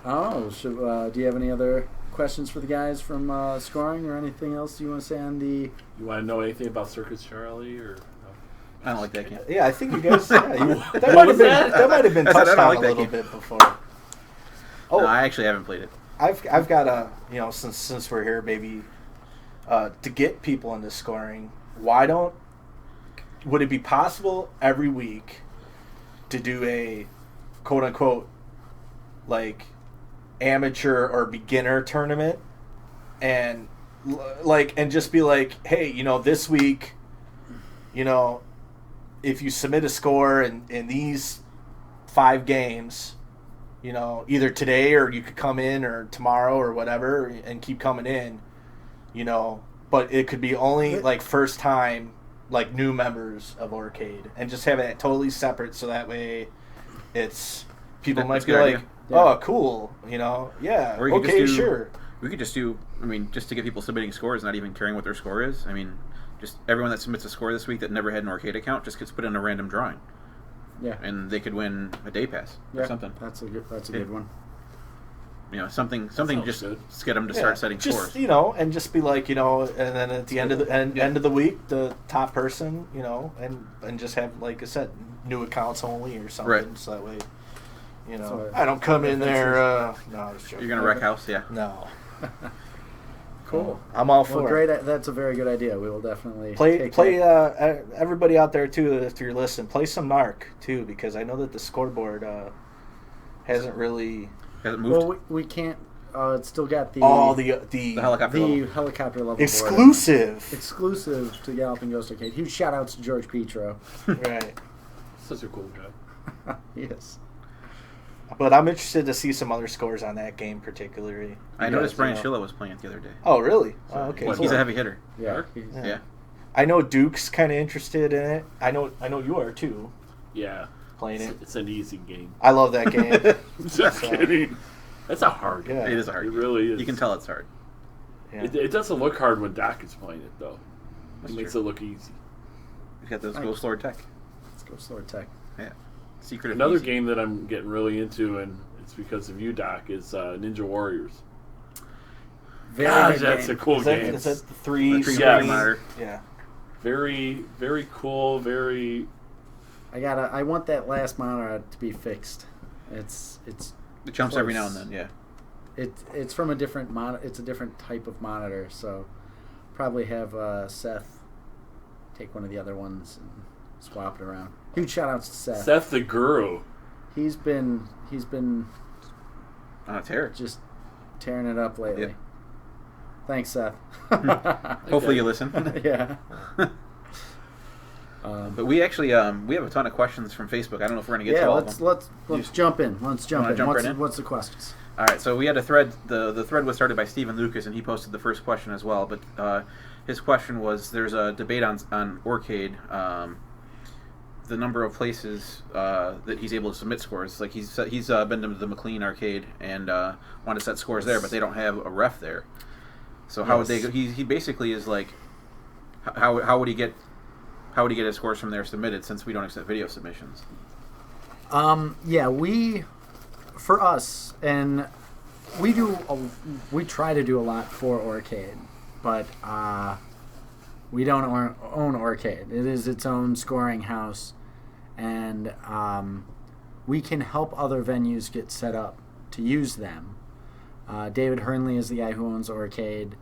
do you have any other questions for the guys from scoring or anything else you want to say on the... You want to know anything about Circus Charlie or? I don't like that game. Yeah, I think you guys. That might have been touched on like a that little game. bit before. Oh, No, I actually haven't played it. I've got a since we're here, maybe to get people into scoring. Would it be possible every week to do a quote unquote like amateur or beginner tournament and just be like, hey, this week, if you submit a score in these 5 games, either today or you could come in or tomorrow or whatever and keep coming in, but it could be only like first time, like new members of Orcade, and just have it totally separate so that way it's people might That's a be good like, idea. oh, cool, yeah, Or you could okay, just do- sure. We could just do, just to get people submitting scores, not even caring what their score is. Just everyone that submits a score this week that never had an Arcade account just gets put in a random drawing. Yeah. And they could win a day pass or something. That's a good one. Something sounds just good. to get them to start setting just, scores. And just be like, and then at the end of the week, the top person, and just have, like I said, new accounts only or something, Right. so that way, So, I don't come in there. No, I was joking. You're gonna wreck house, yeah. No, Cool. I'm all Well, for great. it. That's a very good idea. We will definitely Play. take that. Everybody out there too, if you're listening, play some Narc too, because I know that the scoreboard hasn't really. Has it moved? Well, we can't. It's still got the the helicopter level. the helicopter level board. Exclusive. to Galloping Ghost Arcade. Huge shout outs to George Petro. Right. Such a cool guy. Yes. But I'm interested to see some other scores on that game, particularly. I noticed Brian Because, Schilla was playing it the other day. Oh, really? So Oh, okay. what, He's cool. a heavy hitter. Yeah. Yeah. I know Duke's kind of interested in it. I know you are too, Yeah. playing it. It's an easy game. I love that game. Just So- kidding. That's a hard game. Yeah. It is a hard It game. really is. You can tell it's hard. Yeah. It doesn't look hard when Doc is playing it, though. That's It makes true. it look easy. He's got those Nice. Ghost Lord tech. Let's go Sword Tech. Yeah. Secret of Another easy. game that I'm getting really into, and it's because of you, Doc, is Ninja Warriors. Very Gosh, good that's game. a cool Is that, game. is that the three? The three screen- monitor. Yeah. Very, very cool. Very. I want that last monitor to be fixed. It's It jumps every now and close. then, yeah. It's from a different It's a different type of monitor, so probably have Seth take one of the other ones and swap it around. Huge shout outs to Seth. Seth the Guru. He's been On a tear. just tearing it up lately. Yeah. Thanks, Seth. Hopefully you listen. Yeah. But we actually we have a ton of questions from Facebook. I don't know if we're gonna get to all of them. let's Just- jump in. Let's jump wanna in. jump What's, right in? what's the questions? All right, so we had a thread. The thread was started by Stephen Lucas, and he posted the first question as well. But his question was: there's a debate on Orcade, the number of places that he's able to submit scores. Like he's been to the McLean Arcade and wanted to set scores there, but they don't have a ref there. So how would they? Yes. He basically is like, how would he get? How would he get his scores from there submitted since we don't accept video submissions? Yeah, for us, and we try to do a lot for Orcade, but we don't own Orcade. It is its own scoring house, and we can help other venues get set up to use them. David Hernley is the guy who owns Orcade.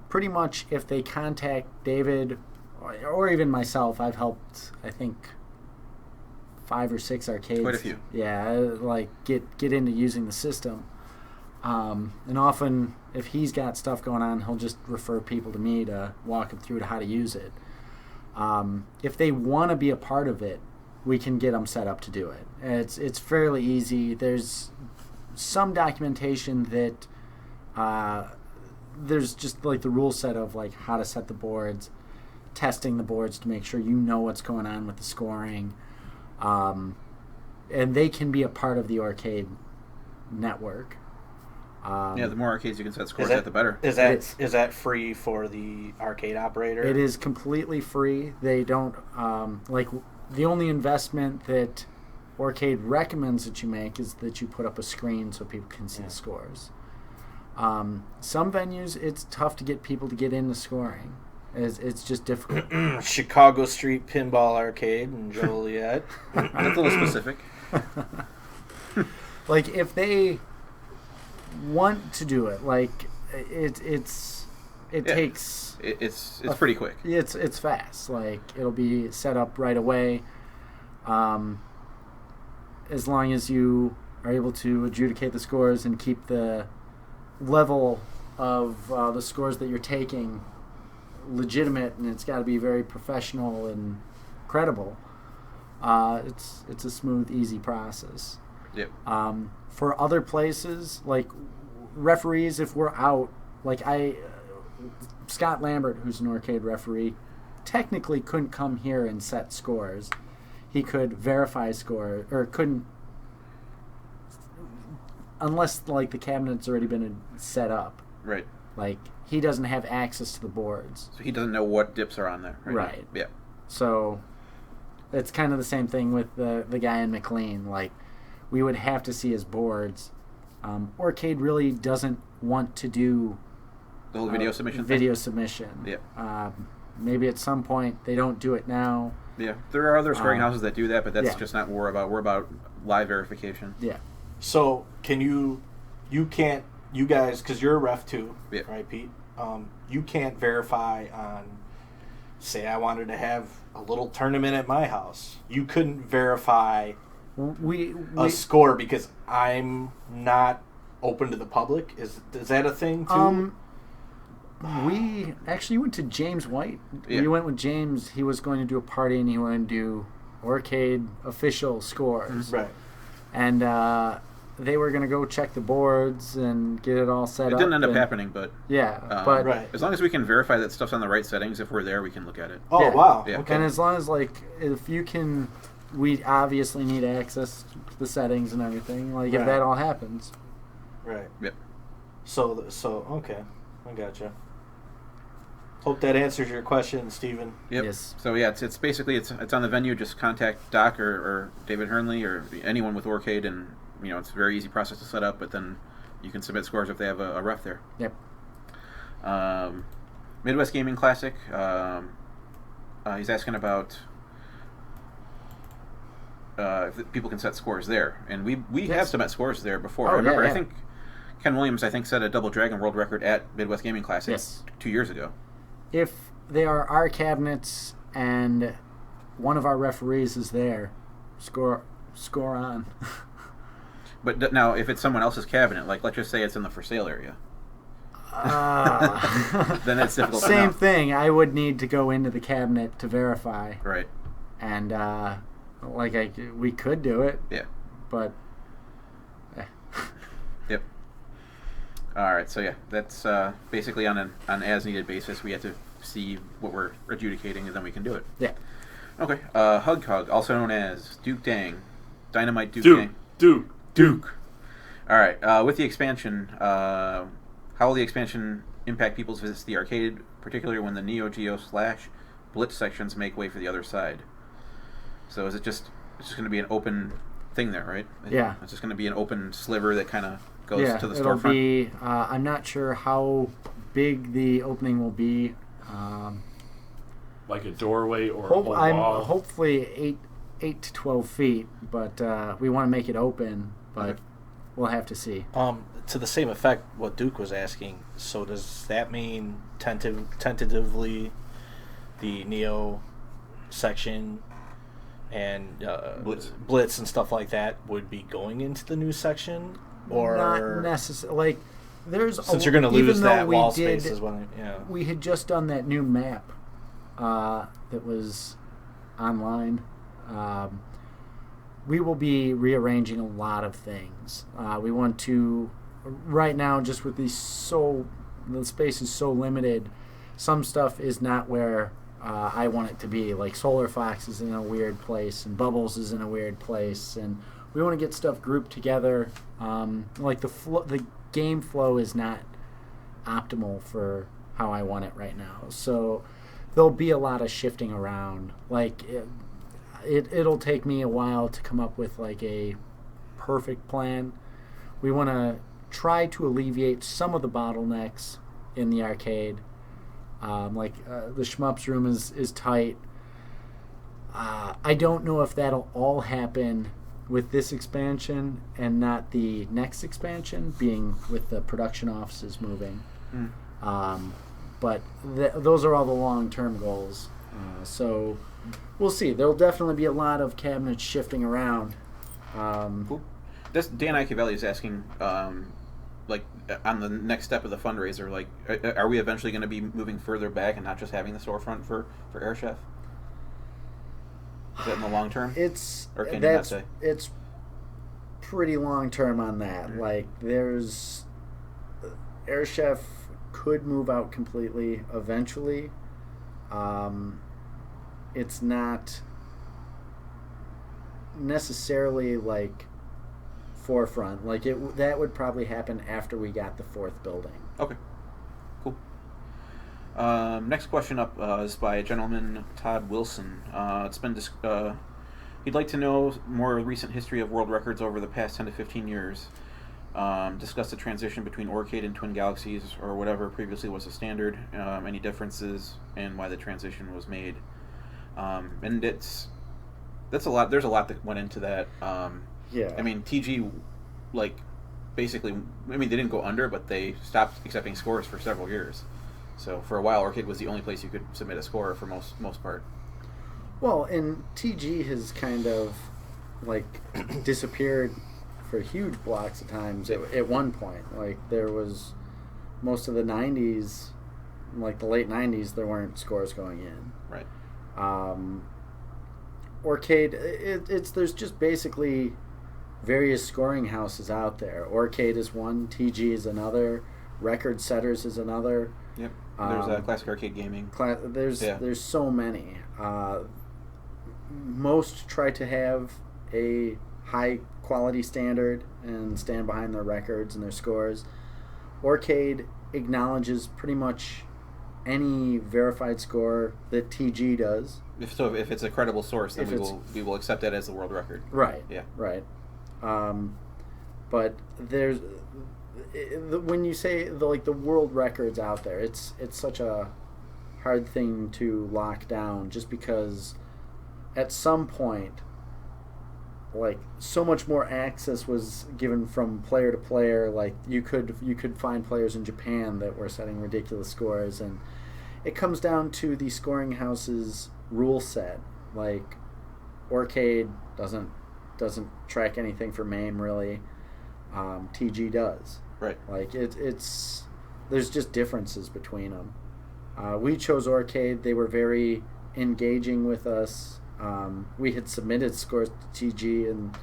Pretty much, if they contact David or even myself, I've helped, I think, 5 or 6 arcades. Quite a few. Yeah, like get into using the system. And often, if he's got stuff going on, he'll just refer people to me to walk them through to how to use it. If they want to be a part of it, we can get them set up to do it. It's fairly easy. There's some documentation that there's just like the rule set of like how to set the boards, testing the boards to make sure you know what's going on with the scoring. And they can be a part of the Orcade network. Yeah, the more arcades you can set scores at, the better. Is that free for the arcade operator? It is completely free. They don't the only investment that Orcade recommends that you make is that you put up a screen so people can see the scores. Some venues, it's tough to get people to get into scoring. It's just difficult. Chicago Street Pinball Arcade in Joliet. That's a little specific. Like, if they want to do it, like, it takes... It's pretty quick. It's fast. Like, it'll be set up right away. As long as you are able to adjudicate the scores and keep the level of the scores that you're taking legitimate, and it's got to be very professional and credible. It's a smooth, easy process. Yep. For other places, like referees, if we're out, like Scott Lambert, who's an arcade referee, technically couldn't come here and set scores. He could verify score, or couldn't, unless like the cabinet's already been set up. Right. Like, he doesn't have access to the boards. So he doesn't know what dips are on there. Right. Yeah. So it's kind of the same thing with the guy in McLean. Like, we would have to see his boards. Arcade really doesn't want to do The whole video submission video thing? submission. Yeah. Maybe at some point they don't do it now. Yeah. There are other scoring houses that do that, but that's yeah. just not what we're about. We're about live verification. Yeah. So can you can't, you guys, because you're a ref too, Yeah. right, Pete? You can't verify on, say I wanted to have a little tournament at my house. You couldn't verify We a score because I'm not open to the public. Is that a thing too? We actually went to James White. Yeah. We went with James. He was going to do a party, and he wanted to do arcade official scores. Right. And they were going to go check the boards and get it all set It up. didn't end up and- happening, but Yeah, Right. Right. as long as we can verify that stuff's on the right settings, if we're there, we can look at it. Oh, Yeah. wow. Yeah. Okay. And as long as, like, if you can, we obviously need access to the settings and everything. Like, if Right. that all happens. Right. Yep. So okay. I gotcha. Hope that answers your question, Stephen. Yep. Yes. So yeah, it's basically it's on the venue. Just contact Doc or David Hernley or anyone with Orcade, and it's a very easy process to set up. But then you can submit scores if they have a ref there. Yep. Midwest Gaming Classic. He's asking about if people can set scores there, and we Yes. have submit scores there before. Oh, I remember. yeah. I think Ken Williams set a Double Dragon world record at Midwest Gaming Classic Yes. 2 years ago. If they are our cabinets and one of our referees is there, score on. But now, if it's someone else's cabinet, like let's just say it's in the for sale area, then it's difficult. to Same know. thing. I would need to go into the cabinet to verify, Right. and we could do it, Yeah. but Yep. All right. So yeah, that's basically on an as needed basis. We have to see what we're adjudicating, and then we can do it. yeah. Okay. Hug Hug, also known as Duke Dang, Dynamite Duke Dang. Duke. All right. With the expansion, how will the expansion impact people's visits to the arcade, particularly when the Neo Geo / Blitz sections make way for the other side? So is it's just going to be an open thing there, right? Yeah. It's just going to be an open sliver that kind of goes Yeah, to the it'll storefront. be. I'm not sure how big the opening will be. Like a doorway or a whole I'm wall. hopefully 8 to 12 feet, but we want to make it open. But Okay. we'll have to see. To the same effect, what Duke was asking. So does that mean tentatively the Neo section and Blitz and stuff like that would be going into the new section, or Not necessarily. Like, there's since you're going to lose even though that we wall did- space is what We had just done that new map that was online. We will be rearranging a lot of things. We want to, right now, just with the space is so limited, some stuff is not where I want it to be. Like Solar Fox is in a weird place, and Bubbles is in a weird place, and we want to get stuff grouped together. Like the game flow is not optimal for how I want it right now. So there'll be a lot of shifting around. Like it'll take me a while to come up with like a perfect plan. We want to try to alleviate some of the bottlenecks in the arcade. The shmups room is tight. I don't know if that'll all happen with this expansion and not the next expansion, being with the production offices moving. But those are all the long-term goals. So we'll see. There'll definitely be a lot of cabinets shifting around. Cool. Dan Iacobelli is asking, on the next step of the fundraiser, are we eventually going to be moving further back and not just having the storefront for Air Chef? Is that in the long term? It's pretty long term on that. There's Air Chef could move out completely eventually. It's not necessarily forefront. That would probably happen after we got the fourth building. Okay, cool. Next question up is by a gentleman, Todd Wilson. He'd like to know more recent history of world records over the past 10 to 15 years. Discuss the transition between Orcade and Twin Galaxies, or whatever previously was the standard, any differences, and why the transition was made. And that's a lot. There's a lot that went into that. Yeah. I mean, TG, basically, they didn't go under, but they stopped accepting scores for several years. So for a while, Orcade was the only place you could submit a score for most part. Well, and TG has kind of disappeared for huge blocks of times at one point. There was most of the 90s, the late 90s, there weren't scores going in. Right. Orcade, there's just basically various scoring houses out there. Orcade is one, TG is another, Record Setters is another. Yep. There's Classic Arcade Gaming. There's so many. Most try to have a high quality standard and stand behind their records and their scores. Orcade acknowledges pretty much any verified score that TG does. If it's a credible source, then we will accept that as the world record. Right. Yeah. Right. But there's when you say the world records out there, it's such a hard thing to lock down, just because at some point, so much more access was given from player to player. You could find players in Japan that were setting ridiculous scores, and it comes down to the scoring house's rule set. Orcade doesn't track anything for MAME really. TG does. Right. There's just differences between them. We chose Orcade. They were very engaging with us. We had submitted scores to TG and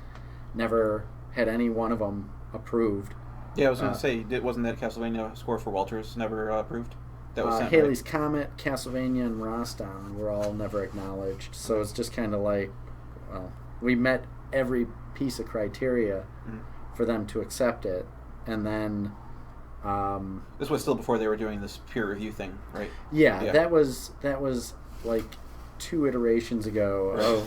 never had any one of them approved. Yeah, I was going to say, wasn't that Castlevania score for Walters never approved? That was sent, Haley's right? Comet, Castlevania, and Rostown were all never acknowledged. So it's just kind of we met every piece of criteria for them to accept it, and then this was still before they were doing this peer review thing, right? Yeah. That was 2 iterations ago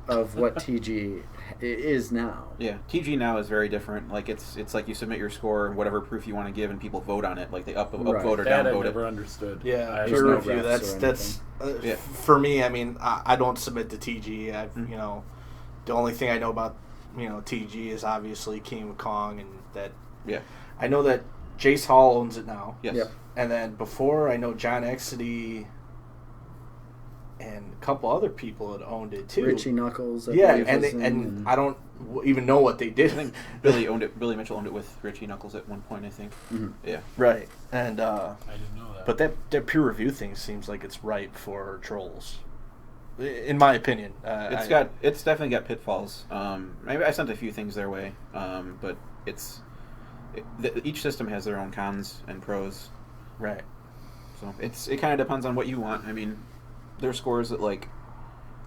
of what TG is now. Yeah, TG now is very different. It's you submit your score and whatever proof you want to give, and people vote on it. They upvote or that downvote I never it. Understood. Yeah, peer review. That's for me. I don't submit to TG. The only thing I know about TG is obviously King of Kong, and that. Yeah. I know that Jace Hall owns it now. Yes. Yep. And then before, I know John Exedy and a couple other people had owned it too. Richie Knuckles. And I don't even know what they did. I think Billy Mitchell owned it with Richie Knuckles at one point, I think. Mm-hmm. Yeah. Right. And I didn't know that. But that peer review thing seems like it's ripe for trolls, in my opinion. It's definitely got pitfalls. Maybe I sent a few things their way, but each system has their own cons and pros. Right. So it kind of depends on what you want. There's scores that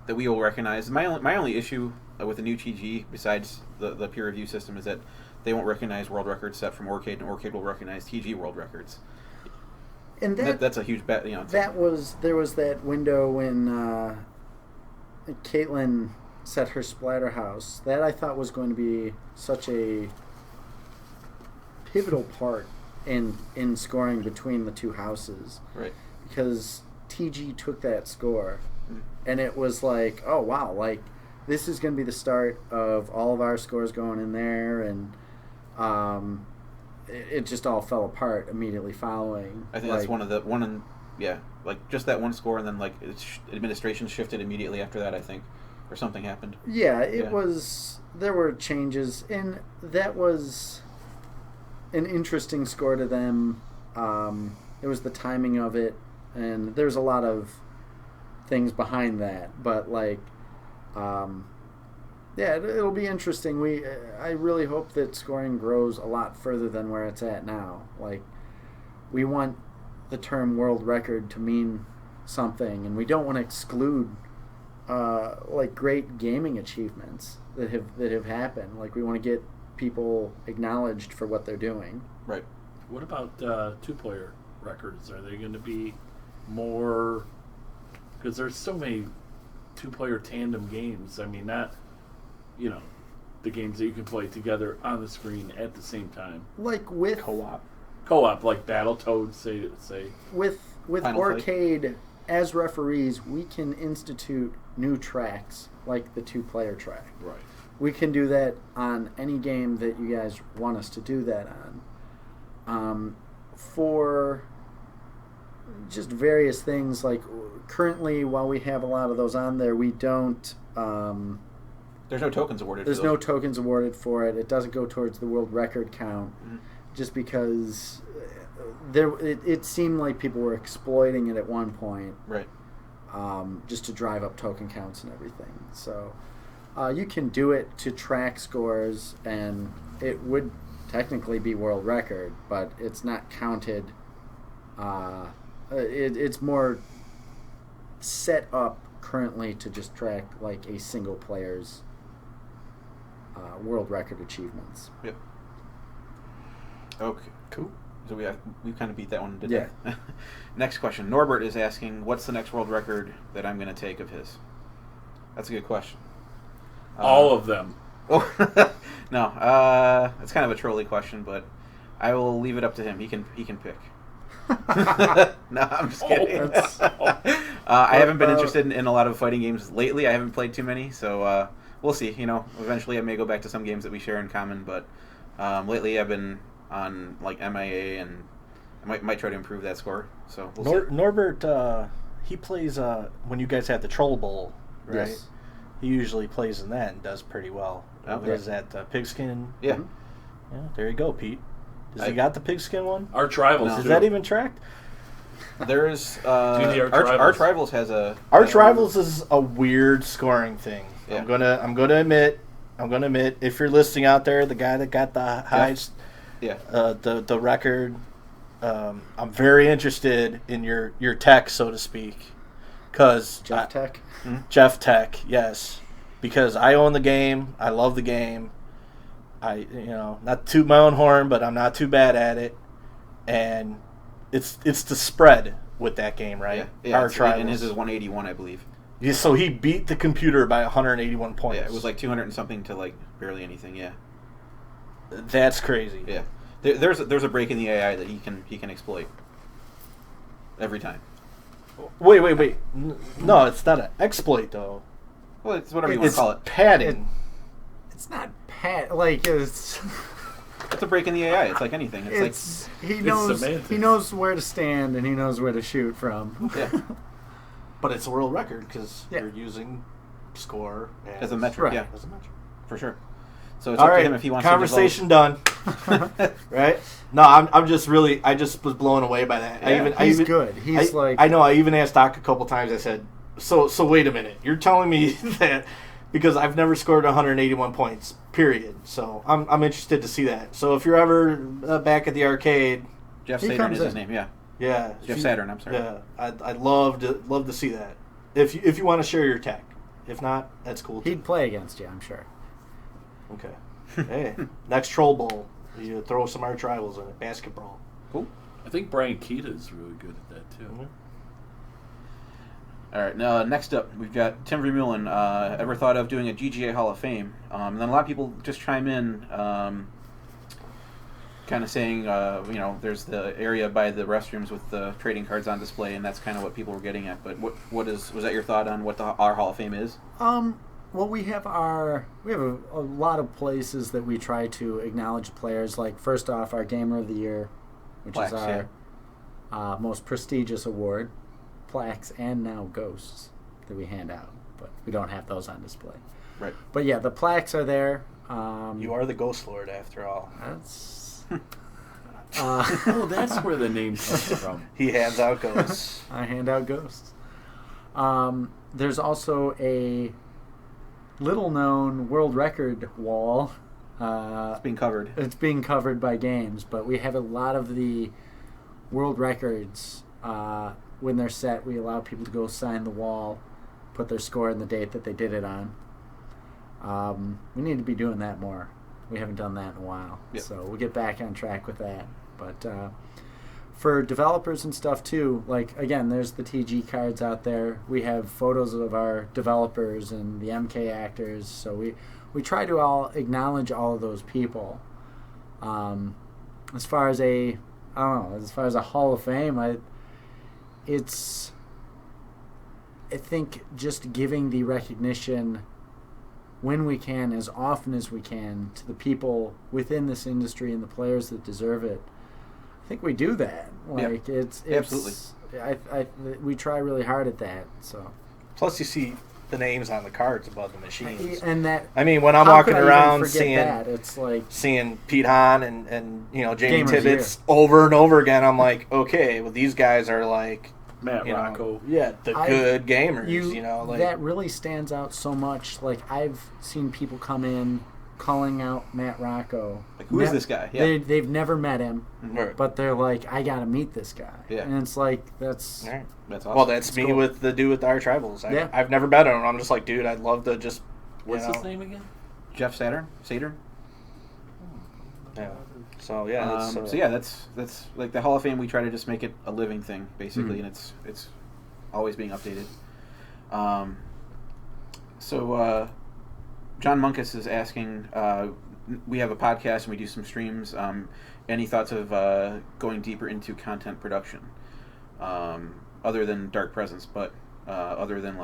we will recognize. My only issue with the new TG, besides the peer review system, is that they won't recognize world records set from Orcade, and Orcade will recognize TG world records. And that's a huge bet. There was that window when Caitlin set her Splatterhouse. That I thought was going to be such a pivotal part in scoring between the two houses. Right. Because TG took that score, and it was like, oh wow, like this is going to be the start of all of our scores going in there, and it just all fell apart immediately following. I think that's like just that one score, and then like administration shifted immediately after that, I think, or something happened. Yeah, it was. There were changes, and that was an interesting score to them. It was the timing of it, and there's a lot of things behind that, but like, yeah, it'll be interesting. I really hope that scoring grows a lot further than where it's at now. Like, we want the term world record to mean something, and we don't want to exclude like great gaming achievements that have happened. Like, we want to get people acknowledged for what they're doing. Right. What about 2-player records? Are they going to be more? Because there's so many 2-player tandem games. I mean, not the games that you can play together on the screen at the same time. Like with co-op, like Battletoads, say. With Final Arcade, as referees, we can institute new tracks, like the 2-player track. Right. We can do that on any game that you guys want us to do that on. For just various things, like currently, while we have a lot of those on there, we don't... There's no tokens awarded. There's no tokens awarded for it. It doesn't go towards the world record count, just because it seemed like people were exploiting it at one point, right? Just to drive up token counts and everything. So you can do it to track scores, and it would technically be world record, but it's not counted. It's more set up currently to just track like a single player's world record achievements. Yep. Okay. Cool. So we kind of beat that one to death. Next question. Norbert is asking, what's the next world record that I'm going to take of his? That's a good question. All of them. Oh, no. It's kind of a trolly question, but I will leave it up to him. He can pick. No, I'm just kidding. I haven't been interested in a lot of fighting games lately. I haven't played too many, so we'll see. Eventually I may go back to some games that we share in common, but lately I've been on like MIA, and I might try to improve that score. So we'll see. Norbert, he plays when you guys have the Troll Bowl, right? Yes. He usually plays in that and does pretty well. Okay. Does that pigskin? Yeah. Yeah. There you go, Pete. Does he got the pigskin one? Arch Rivals. Is that even tracked? There's Arch Rivals has a Arch Rivals is a weird scoring thing. Yeah. I'm gonna admit, if you're listening out there, the guy that got the highest, the record, I'm very interested in your tech, so to speak, because Jeff Tech, yes, because I own the game, I love the game. I not to toot my own horn, but I'm not too bad at it, and it's the spread with that game, right? Yeah. Arch Rivals. And his is 181, I believe. Yeah, so he beat the computer by 181 points. Yeah, it was like 200 and something to like barely anything. Yeah, that's crazy. Yeah, there's a break in the AI that he can exploit every time. Wait. No, it's not an exploit though. Well, it's whatever you want to call it. Padding. It's not like it's. It's a break in the AI. It's like anything. He knows where to stand, and he knows where to shoot from. Yeah. But it's a world record because you're using score as a metric. Right. Yeah, as a metric, for sure. So it's all up right, to him if he wants. Conversation done. Right? No, I just was blown away by that. Yeah. He's good. He's I know. I even asked Doc a couple times. I said, "So wait a minute. You're telling me that?" Because I've never scored 181 points, period. So I'm interested to see that. So if you're ever back at the arcade, Jeff Saturn is his name. Yeah. Yeah. Jeff Saturn. I'm sorry. Yeah, I'd love to see that. If you want to share your tech, if not, that's cool too. He'd play against you, I'm sure. Okay. Hey, next Troll Bowl, you throw some Arch Rivals in it. Basketball. Cool. I think Brian Keita is really good at that too. Mm-hmm. All right, now next up, we've got Tim Vermeulen. Ever thought of doing a GGA Hall of Fame? And then a lot of people just chime in. kind of saying, there's the area by the restrooms with the trading cards on display, and that's kind of what people were getting at. But was that your thought on what our Hall of Fame is? Well, we have a lot of places that we try to acknowledge players. Like, first off, our Gamer of the Year, which Plaques, is our most prestigious award, plaques and now ghosts that we hand out, but we don't have those on display. Right. But yeah, the plaques are there. You are the Ghost Lord, after all. That's. That's where the name comes from. He hands out ghosts. I hand out ghosts. There's also a little-known world record wall. It's being covered. It's being covered by games, but we have a lot of the world records. When they're set, we allow people to go sign the wall, put their score and the date that they did it on. We need to be doing that more. We haven't done that in a while. Yep. So we'll get back on track with that. But for developers and stuff too, like, again, there's the TG cards out there. We have photos of our developers and the MK actors. So we try to all acknowledge all of those people. As far as a Hall of Fame, I think just giving the recognition when we can, as often as we can, to the people within this industry and the players that deserve it. I think we do that. Like, it's absolutely. We try really hard at that. So. Plus, you see the names on the cards above the machines. And that. I mean, when I'm how walking could I around even forget seeing that? It's like seeing Pete Hahn and Jamie Gamer's Tibbetts Year. over and over again, I'm like, okay, well, these guys are like Matt Rocco. the good gamers. that really stands out so much. Like, I've seen people come in calling out Matt Rocco. Like, who is this guy? Yeah. They've never met him, Right. but they're like, I gotta meet this guy. Yeah. And it's like, that's... Right. That's awesome. Well, that's me cool. with the dude with our tribals. Yeah. I've never met him. I'm just like, dude, I'd love to just. What's his name again? Jeff Saturn? Yeah. So yeah. That's like the Hall of Fame. We try to just make it a living thing, basically, and it's always being updated. John Munkus is asking. We have a podcast and we do some streams. Any thoughts of going deeper into content production, other than Dark Presence, but other than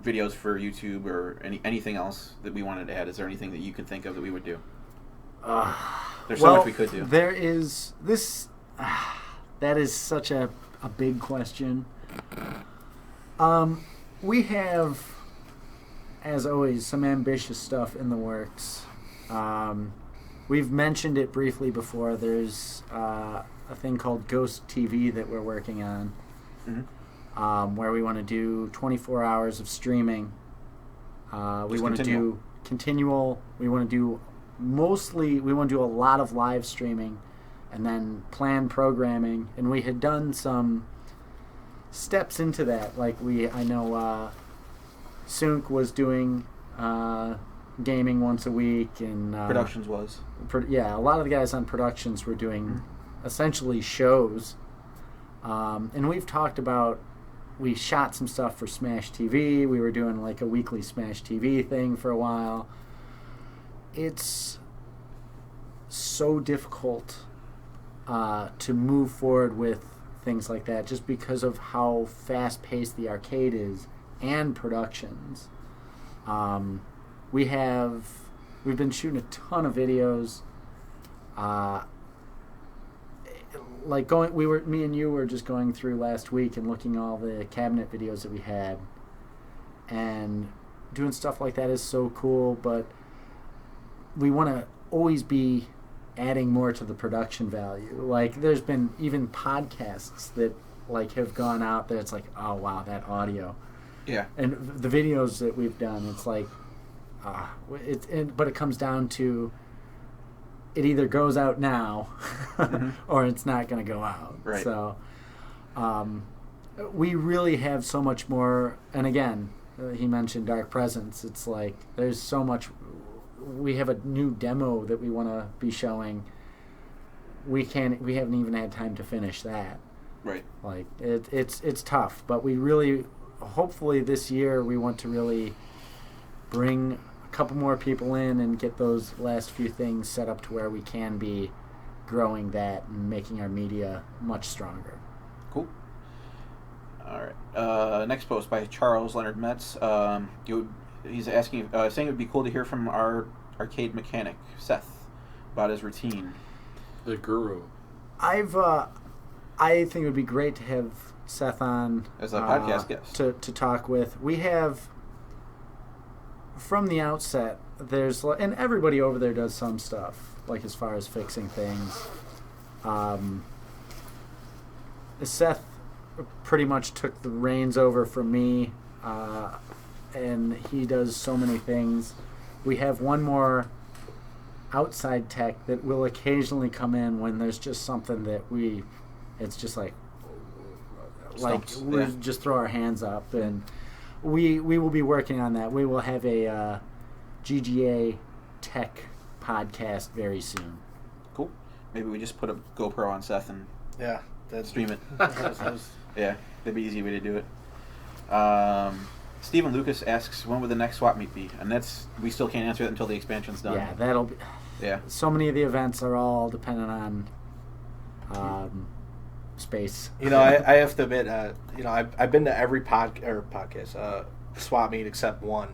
videos for YouTube or anything else that we wanted to add? Is there anything that you can think of that we would do? There's so much we could do. There is this. That is such a big question. We have, as always, some ambitious stuff in the works. We've mentioned it briefly before. There's a thing called Ghost TV that we're working on, where we want to do 24 hours of streaming. We want to do continual. We want to do a lot of live streaming, and then plan programming. And we had done some steps into that. Like, I know Sunk was doing gaming once a week, and Productions was. A lot of the guys on Productions were doing essentially shows. And we've talked about, we shot some stuff for Smash TV. We were doing like a weekly Smash TV thing for a while. It's so difficult to move forward with things like that just because of how fast-paced the arcade is and Productions. We've been shooting a ton of videos. Me and you were just going through last week and looking all the cabinet videos that we had, and doing stuff like that is so cool. But we want to always be adding more to the production value. Like, there's been even podcasts that have gone out there. It's like, oh wow, that audio. Yeah. And the videos that we've done, it's like, but it comes down to, it either goes out now or it's not going to go out. Right. So we really have so much more. And again, he mentioned Dark Presence. It's like, there's so much. We have a new demo that we want to be showing. We haven't even had time to finish that. Right. Like, it's tough, but we really, hopefully this year, we want to really bring a couple more people in and get those last few things set up to where we can be growing that and making our media much stronger. Cool. All right. Next post by Charles Leonard Metz. He's asking, saying it would be cool to hear from our arcade mechanic Seth about his routine. The guru. I think it would be great to have Seth on as a podcast guest to talk with. We have from the outset. And everybody over there does some stuff, like as far as fixing things. Seth pretty much took the reins over from me, and he does so many things. We have one more outside tech that will occasionally come in when there's just something that it's just like we just throw our hands up, and we will be working on that. We will have a GGA tech podcast very soon. Cool. Maybe we just put a GoPro on Seth and stream it. Yeah, that'd be an easy way to do it. Stephen Lucas asks, when would the next swap meet be? And we still can't answer that until the expansion's done. Yeah, that'll be. Yeah. So many of the events are all dependent on space. You know, I have to admit, I've been to every podcast swap meet except one,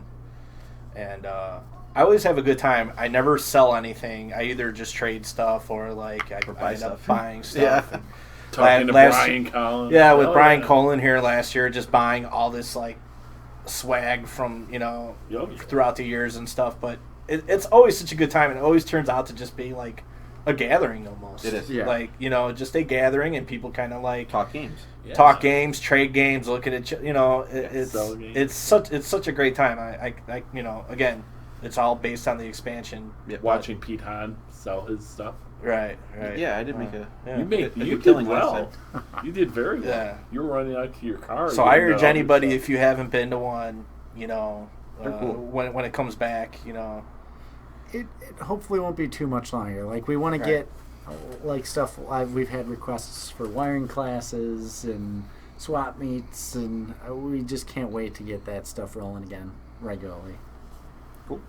and I always have a good time. I never sell anything. I either just trade stuff or I end up buying stuff. Yeah. Talking to Brian Collins. Yeah, with Brian Collin here last year, just buying all this swag from throughout the years and stuff. But it's always such a good time, and it always turns out to just be a gathering almost. It is. Yeah. Just a gathering, and people kind of talk games. Yeah. Talk games, trade games, look at it. It's such a great time. I again, it's all based on the expansion. Yep. Watching Pete Hahn sell his stuff. Right. Yeah, I did make You did well. You did very well. Yeah. You were running out to your car. So I urge anybody, if you haven't been to one, cool. when it comes back, It hopefully won't be too much longer. We want to get stuff. We've had requests for wiring classes and swap meets, and we just can't wait to get that stuff rolling again regularly. Cool.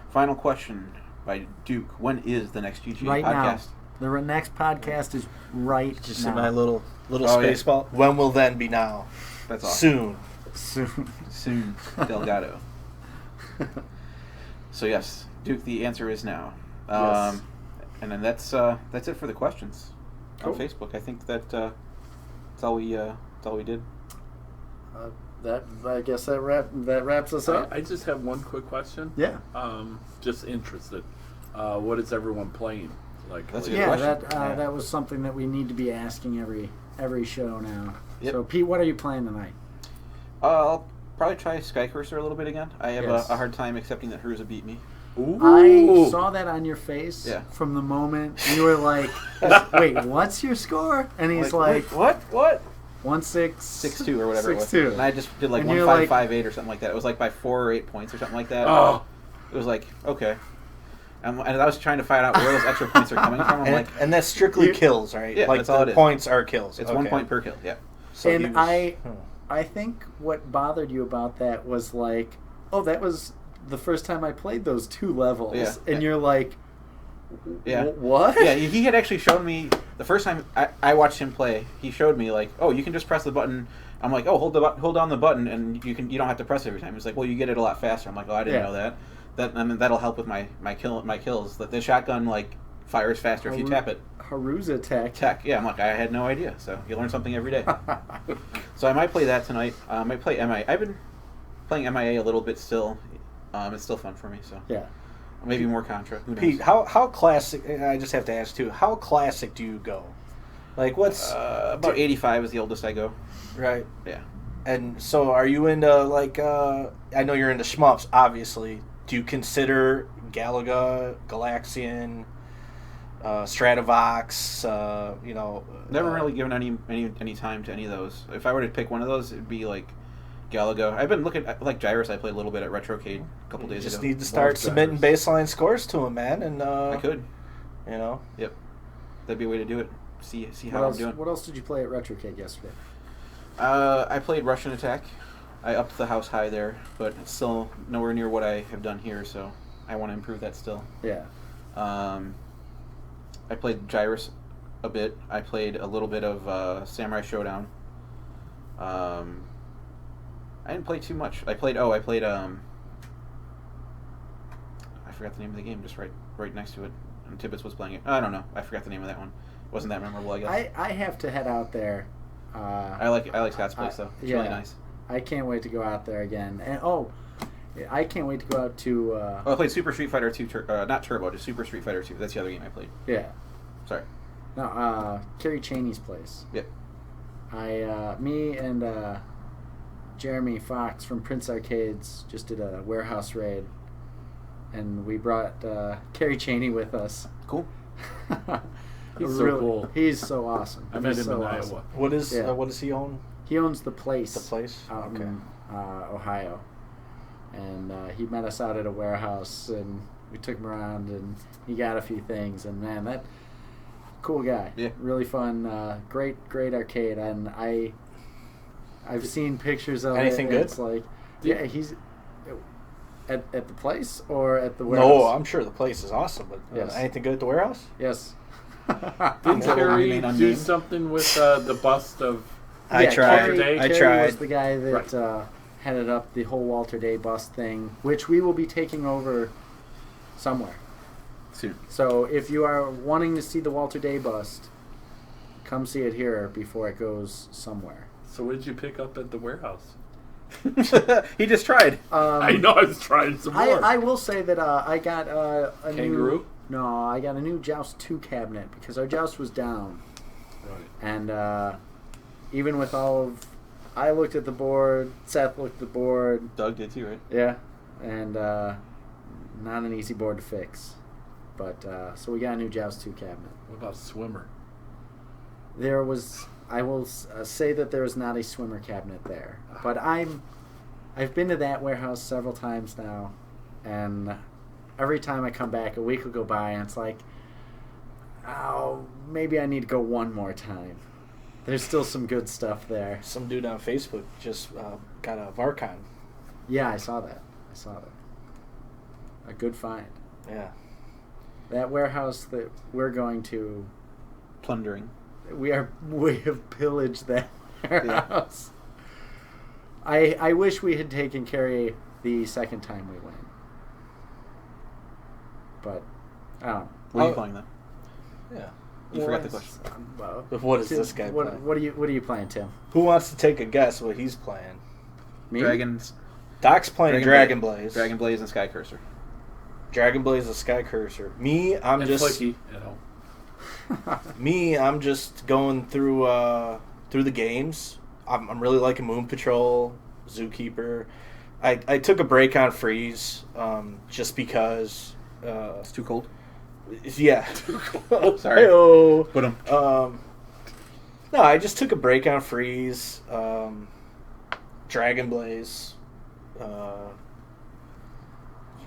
Final question by Duke. When is the next GG right podcast? Now. The next podcast is right just now. in my little space ball. When will then be now? That's awesome. Soon. Delgado. So yes, Duke, the answer is now. Yes. And then that's it for the questions Cool. on Facebook. I think that's all we did. I guess that wraps us up. I just have one quick question. Yeah. Just interested. What is everyone playing? That's a good question. That was something that we need to be asking every show now. Yep. So Pete, what are you playing tonight? I'll probably try Sky Cursor a little bit again. I have Yes. a hard time accepting that Haruza beat me. Ooh. I saw that on your face Yeah. from the moment you were like, "Wait, what's your score?" And he's like, "Wait, what? 1-6, 6-2 or whatever 6-2. it was." And I just did 1-5-5-8 or something like that. It was by 4 or 8 points or something like that. Oh. It was okay. And I was trying to find out where those extra points are coming from. I'm and that's strictly kills, right? Yeah, that's all it is. Points are kills. It's 1 point per kill. Yeah. So And I think what bothered you about that was that was the first time I played those 2 levels, Yeah. and you're like, Yeah. What? Yeah, he had actually shown me the first time I watched him play. He showed me you can just press the button. I'm like, hold down the button, and you don't have to press it every time. He's like, well, you get it a lot faster. I'm like, I didn't know that. That'll help with my kills. That the shotgun fires faster if you tap it. Haruza tech. Yeah, I'm like, I had no idea. So you learn something every day. So I might play that tonight. I might play MIA. I've been playing MIA a little bit still. It's still fun for me. So Yeah. maybe more Contra. Who knows? Pete, how classic? I just have to ask too. How classic do you go? What's about 85 is the oldest I go. right? Yeah. And so, are you into I know you're into shmups, obviously. Do you consider Galaga, Galaxian, Stratovox? Never really given any time to any of those. If I were to pick one of those, it'd be Galaga. I've been looking at Gyrus. I played a little bit at Retrocade a couple days ago. Just need to start submitting baseline scores to him, man. And I could. Yep. That'd be a way to do it. See how I'm doing. What else did you play at Retrocade yesterday? I played Russian Attack. I upped the house high there, but it's still nowhere near what I have done here, so I want to improve that still. Yeah. I played Gyrus a bit. I played a little bit of Samurai Showdown. I didn't play too much. I played I forgot the name of the game, just right next to it. And Tibbetts was playing it. I don't know. I forgot the name of that one. It wasn't that memorable, I guess. I have to head out there. I like Scott's place, though. It's really nice. I can't wait to go out there again. And I can't wait to go out to... I played Super Street Fighter 2, not Turbo, just Super Street Fighter 2. That's the other game I played. Yeah. Sorry. No, Kerry Cheney's place. Yep. Me and Jeremy Fox from Prince Arcades just did a warehouse raid, and we brought Kerry Cheney with us. Cool. He's so cool. He's so awesome. I met him in awesome. Iowa. What does he own? He owns the place. The place? Out Okay. in Ohio. And he met us out at a warehouse, and we took him around, and he got a few things, and man, that cool guy. Yeah. Really fun. Great arcade, and I've seen pictures of Anything it. good? It's like, yeah, he's at the place or at the warehouse. No, I'm sure the place is awesome, but Yes. anything good at the warehouse? Yes. Didn't Kerry Remain do unnamed. something with the bust of... I Yeah, tried. Kerry I tried. was the guy that headed up the whole Walter Day bust thing, which we will be taking over somewhere. Soon. So if you are wanting to see the Walter Day bust, come see it here before it goes somewhere. So what did you pick up at the warehouse? He just tried. I know I was trying some more. I will say that I got a Kangaroo? I got a new Joust 2 cabinet because our Joust was down. Right. And even with all of... I looked at the board, Seth looked at the board. Doug did too, right? Yeah. And not an easy board to fix. But, so we got a new Joust 2 cabinet. What about Swimmer? There was... I will say that there is not a swimmer cabinet there. But I've been to that warehouse several times now, and every time I come back, a week will go by, and it's like, oh, maybe I need to go one more time. There's still some good stuff there. Some dude on Facebook just got a Varcon. Yeah, I saw that. A good find. Yeah. That warehouse that we're going to, Plundering. we have pillaged that warehouse. I wish we had taken Kerry the second time we went. But, I don't know. What are you playing, though? Yeah. You forgot the question. Well, What is this guy playing? What are you playing, Tim? Who wants to take a guess what he's playing? Me? Dragons. Doc's playing Dragon Blaze. Dragon Blaze and Sky Cursor. Dragon Blaze and Sky Cursor. Me, I'm And just Flicky at home. I'm just going through the games. I'm really liking Moon Patrol, Zookeeper. I took a break on Freeze just because. It's too cold. Yeah. Sorry. Hey-o. Put 'em. No, I just took a break on Freeze, Dragon Blaze.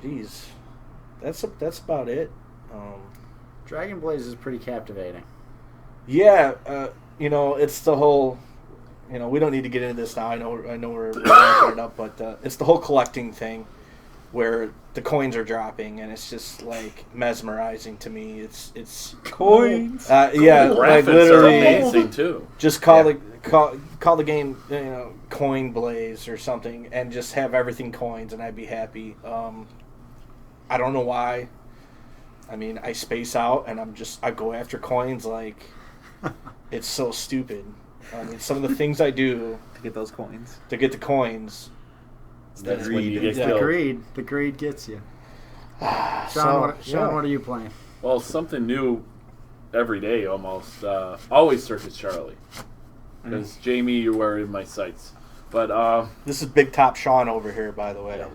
Jeez, that's about it. Dragon Blaze is pretty captivating. Yeah, it's the whole. We don't need to get into this now. I know we're wrapping it up, but it's the whole collecting thing, where the coins are dropping, and it's just like mesmerizing to me. It's Coins. Yeah, The like graphics are literally. amazing too. Just call the game, Coin Blaze or something, and just have everything coins, and I'd be happy. I don't know why. I mean, I space out, and I go after coins like it's so stupid. I mean, some of the things I do To get those coins. to get the coins. That's when you get The killed. greed gets you. Sean, So, what are you playing? Well, something new every day almost. Always Circus Charlie. Because Jamie, you were in my sights. But, This is Big Top Sean over here, by the way. yeah,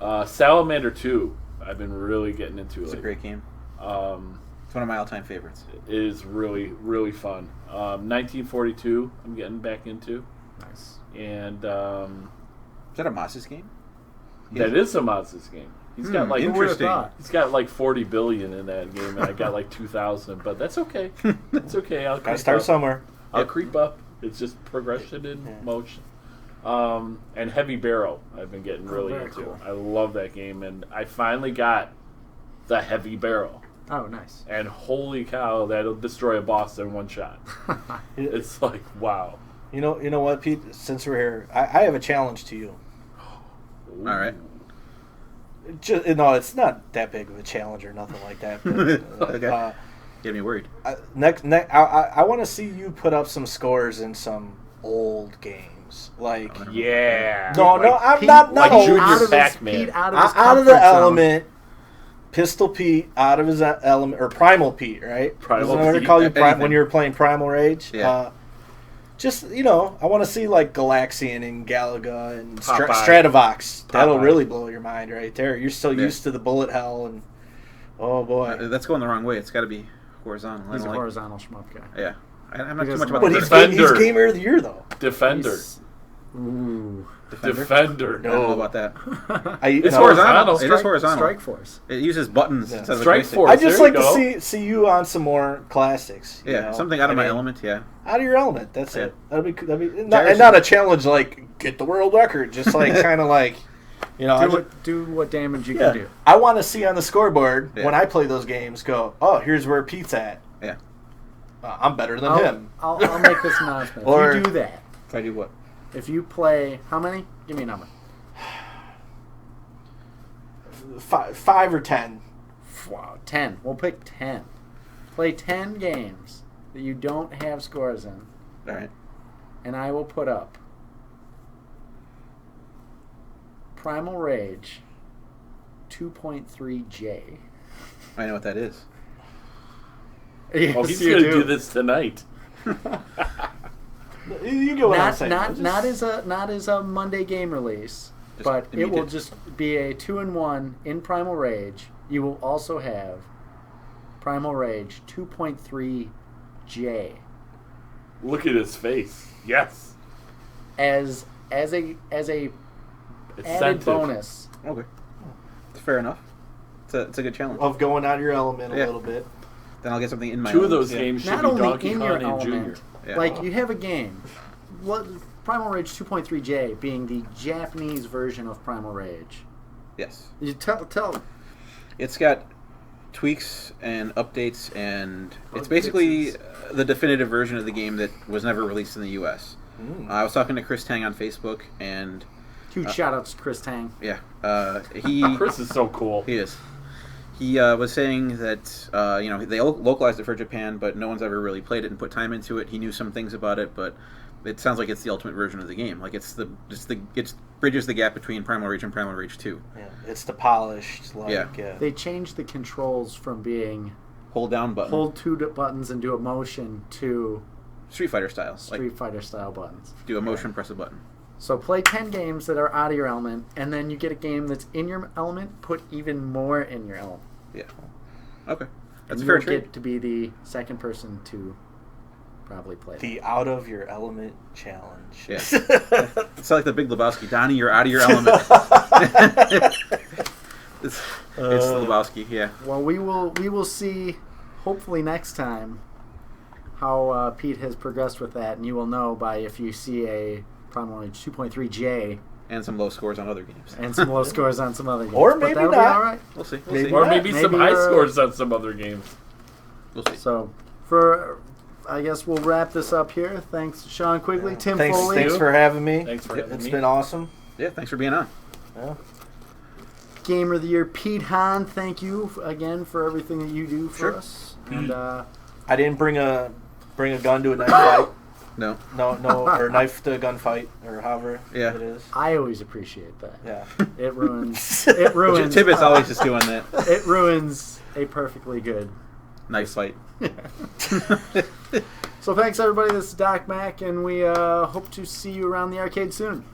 right. Salamander 2, I've been really getting into It's a lately. great game. It's one of my all-time favorites. It is really, really fun. 1942, I'm getting back into. Nice. And Is that a Moss's game? that is a Mazda's game. He's got like Who would have Interesting. thought? He's got like 40 billion in that game, and I got like 2,000. But that's okay. That's okay. I'll Gotta creep start up. somewhere. I'll creep up. It's just progression in Yeah. motion. and Heavy Barrel. I've been getting really very into. cool. I love that game, and I finally got the Heavy Barrel. Oh, nice. And holy cow, that'll destroy a boss in one shot. It's like, wow. You know what, Pete? Since we're here, I have a challenge to you. All right. No, it's not that big of a challenge or nothing like that. But, Okay. Get me worried. I want to see you put up some scores in some old games. Like, Yeah. no, I'm Pete, not like old. Junior out of his, Pac-Man. Pete out of his Out of the comfort zone. element. Pistol Pete out of his element, or Primal Pete, right? Primal Isn't that what they Pete. call you Anything. when you were playing Primal Rage? Yeah. Just, I want to see like Galaxian and Galaga and Popeye. Stratovox. That'll Popeye. really blow your mind right there. You're so Yeah. used to the bullet hell, and oh boy. That's going the wrong way. It's got to be horizontal. I He's a don't like- horizontal shmup guy. Yeah. I'm not He too doesn't much about But the he's Defender. Gamer of the Year, though. Defender. He's- Ooh. Defender. I don't know about that. It's horizontal. horizontal. It is horizontal. Strike Force. It uses buttons Yeah. instead of Strike joystick. Force. I just There like you to go. see you on some more classics. you Yeah, know? something out of I my mean, element. Yeah. Out of your element. That's Yeah. it. That'd be not, Gyros- and not a challenge like get the world record. Just like kind of like, Do what damage you yeah. can do. I want to see on the scoreboard Yeah. when I play those games. Go, oh, here's where Pete's at. Yeah. I'm better than him. I'll make this announcement. Or- if you do that, If I do what? if you play, how many? Give me a number. 5 or 10. Wow, 10. We'll pick 10. Play 10 games that you don't have scores in, All right. and I will put up Primal Rage 2.3J. I know what that is. Yes, Oh, he's you going to do. do this tonight. You get what I'm saying. Not as a Monday game release, Just but it will immediate. just be a 2-in-1 in Primal Rage. You will also have Primal Rage 2.3J Look at his face. Yes. as a It's added scented. bonus. Okay. It's fair enough. It's a good challenge. Of going out of your element a Yeah. little bit. Then I'll get something in my Two of element. those Yeah. games should Not be only Donkey in Kong your and element, Junior. Yeah. like you have a game. What Primal Rage 2.3J being the Japanese version of Primal Rage. Yes. You tell. It's got tweaks and updates, and it's basically the definitive version of the game that was never released in the U.S. I was talking to Chris Tang on Facebook, and Huge shout outs to Chris Tang. yeah, he Chris is so cool. he is. He was saying that they localized it for Japan, but no one's ever really played it and put time into it. He knew some things about it, but it sounds like it's the ultimate version of the game. Like it bridges the gap between Primal Rage and Primal Rage 2. Yeah, it's the polished. Like, Yeah. They changed the controls from being Hold down button. hold two buttons and do a motion to Street Fighter style. Street Fighter style buttons. Do a motion, press a button. So play 10 games that are out of your element, and then you get a game that's in your element, put even more in your element. Yeah. Okay. That's And a fair you'll trade. get to be the second person to probably play The out of your element challenge. Yeah. It's like the Big Lebowski. Donnie, you're out of your element. it's the Lebowski, yeah. that. Well, we will see, hopefully next time, how Pete has progressed with that, and you will know by if you see a Primal Rage 2.3J And some low scores on other games. and some low scores on some other games. Or But maybe that'll be not. all right. We'll see. Maybe Or not. maybe some Maybe high you're- scores on some other games. We'll see. So, I guess we'll wrap this up here. Thanks, Sean Quigley, Tim Thanks Foley, for having me. Thanks for having It's me. been awesome. Yeah, thanks for being on. Yeah. Gamer of the Year Pete Hahn. Thank you again for everything that you do for Sure. us. And I didn't bring a gun to a knife fight. No. No, or knife to a gunfight, or however Yeah. it is. I always appreciate that. Yeah. It ruins. It ruins. Tibbet's always just doing that. It ruins a perfectly good. Knife fight. So thanks everybody. This is Doc Mack, and we hope to see you around the arcade soon.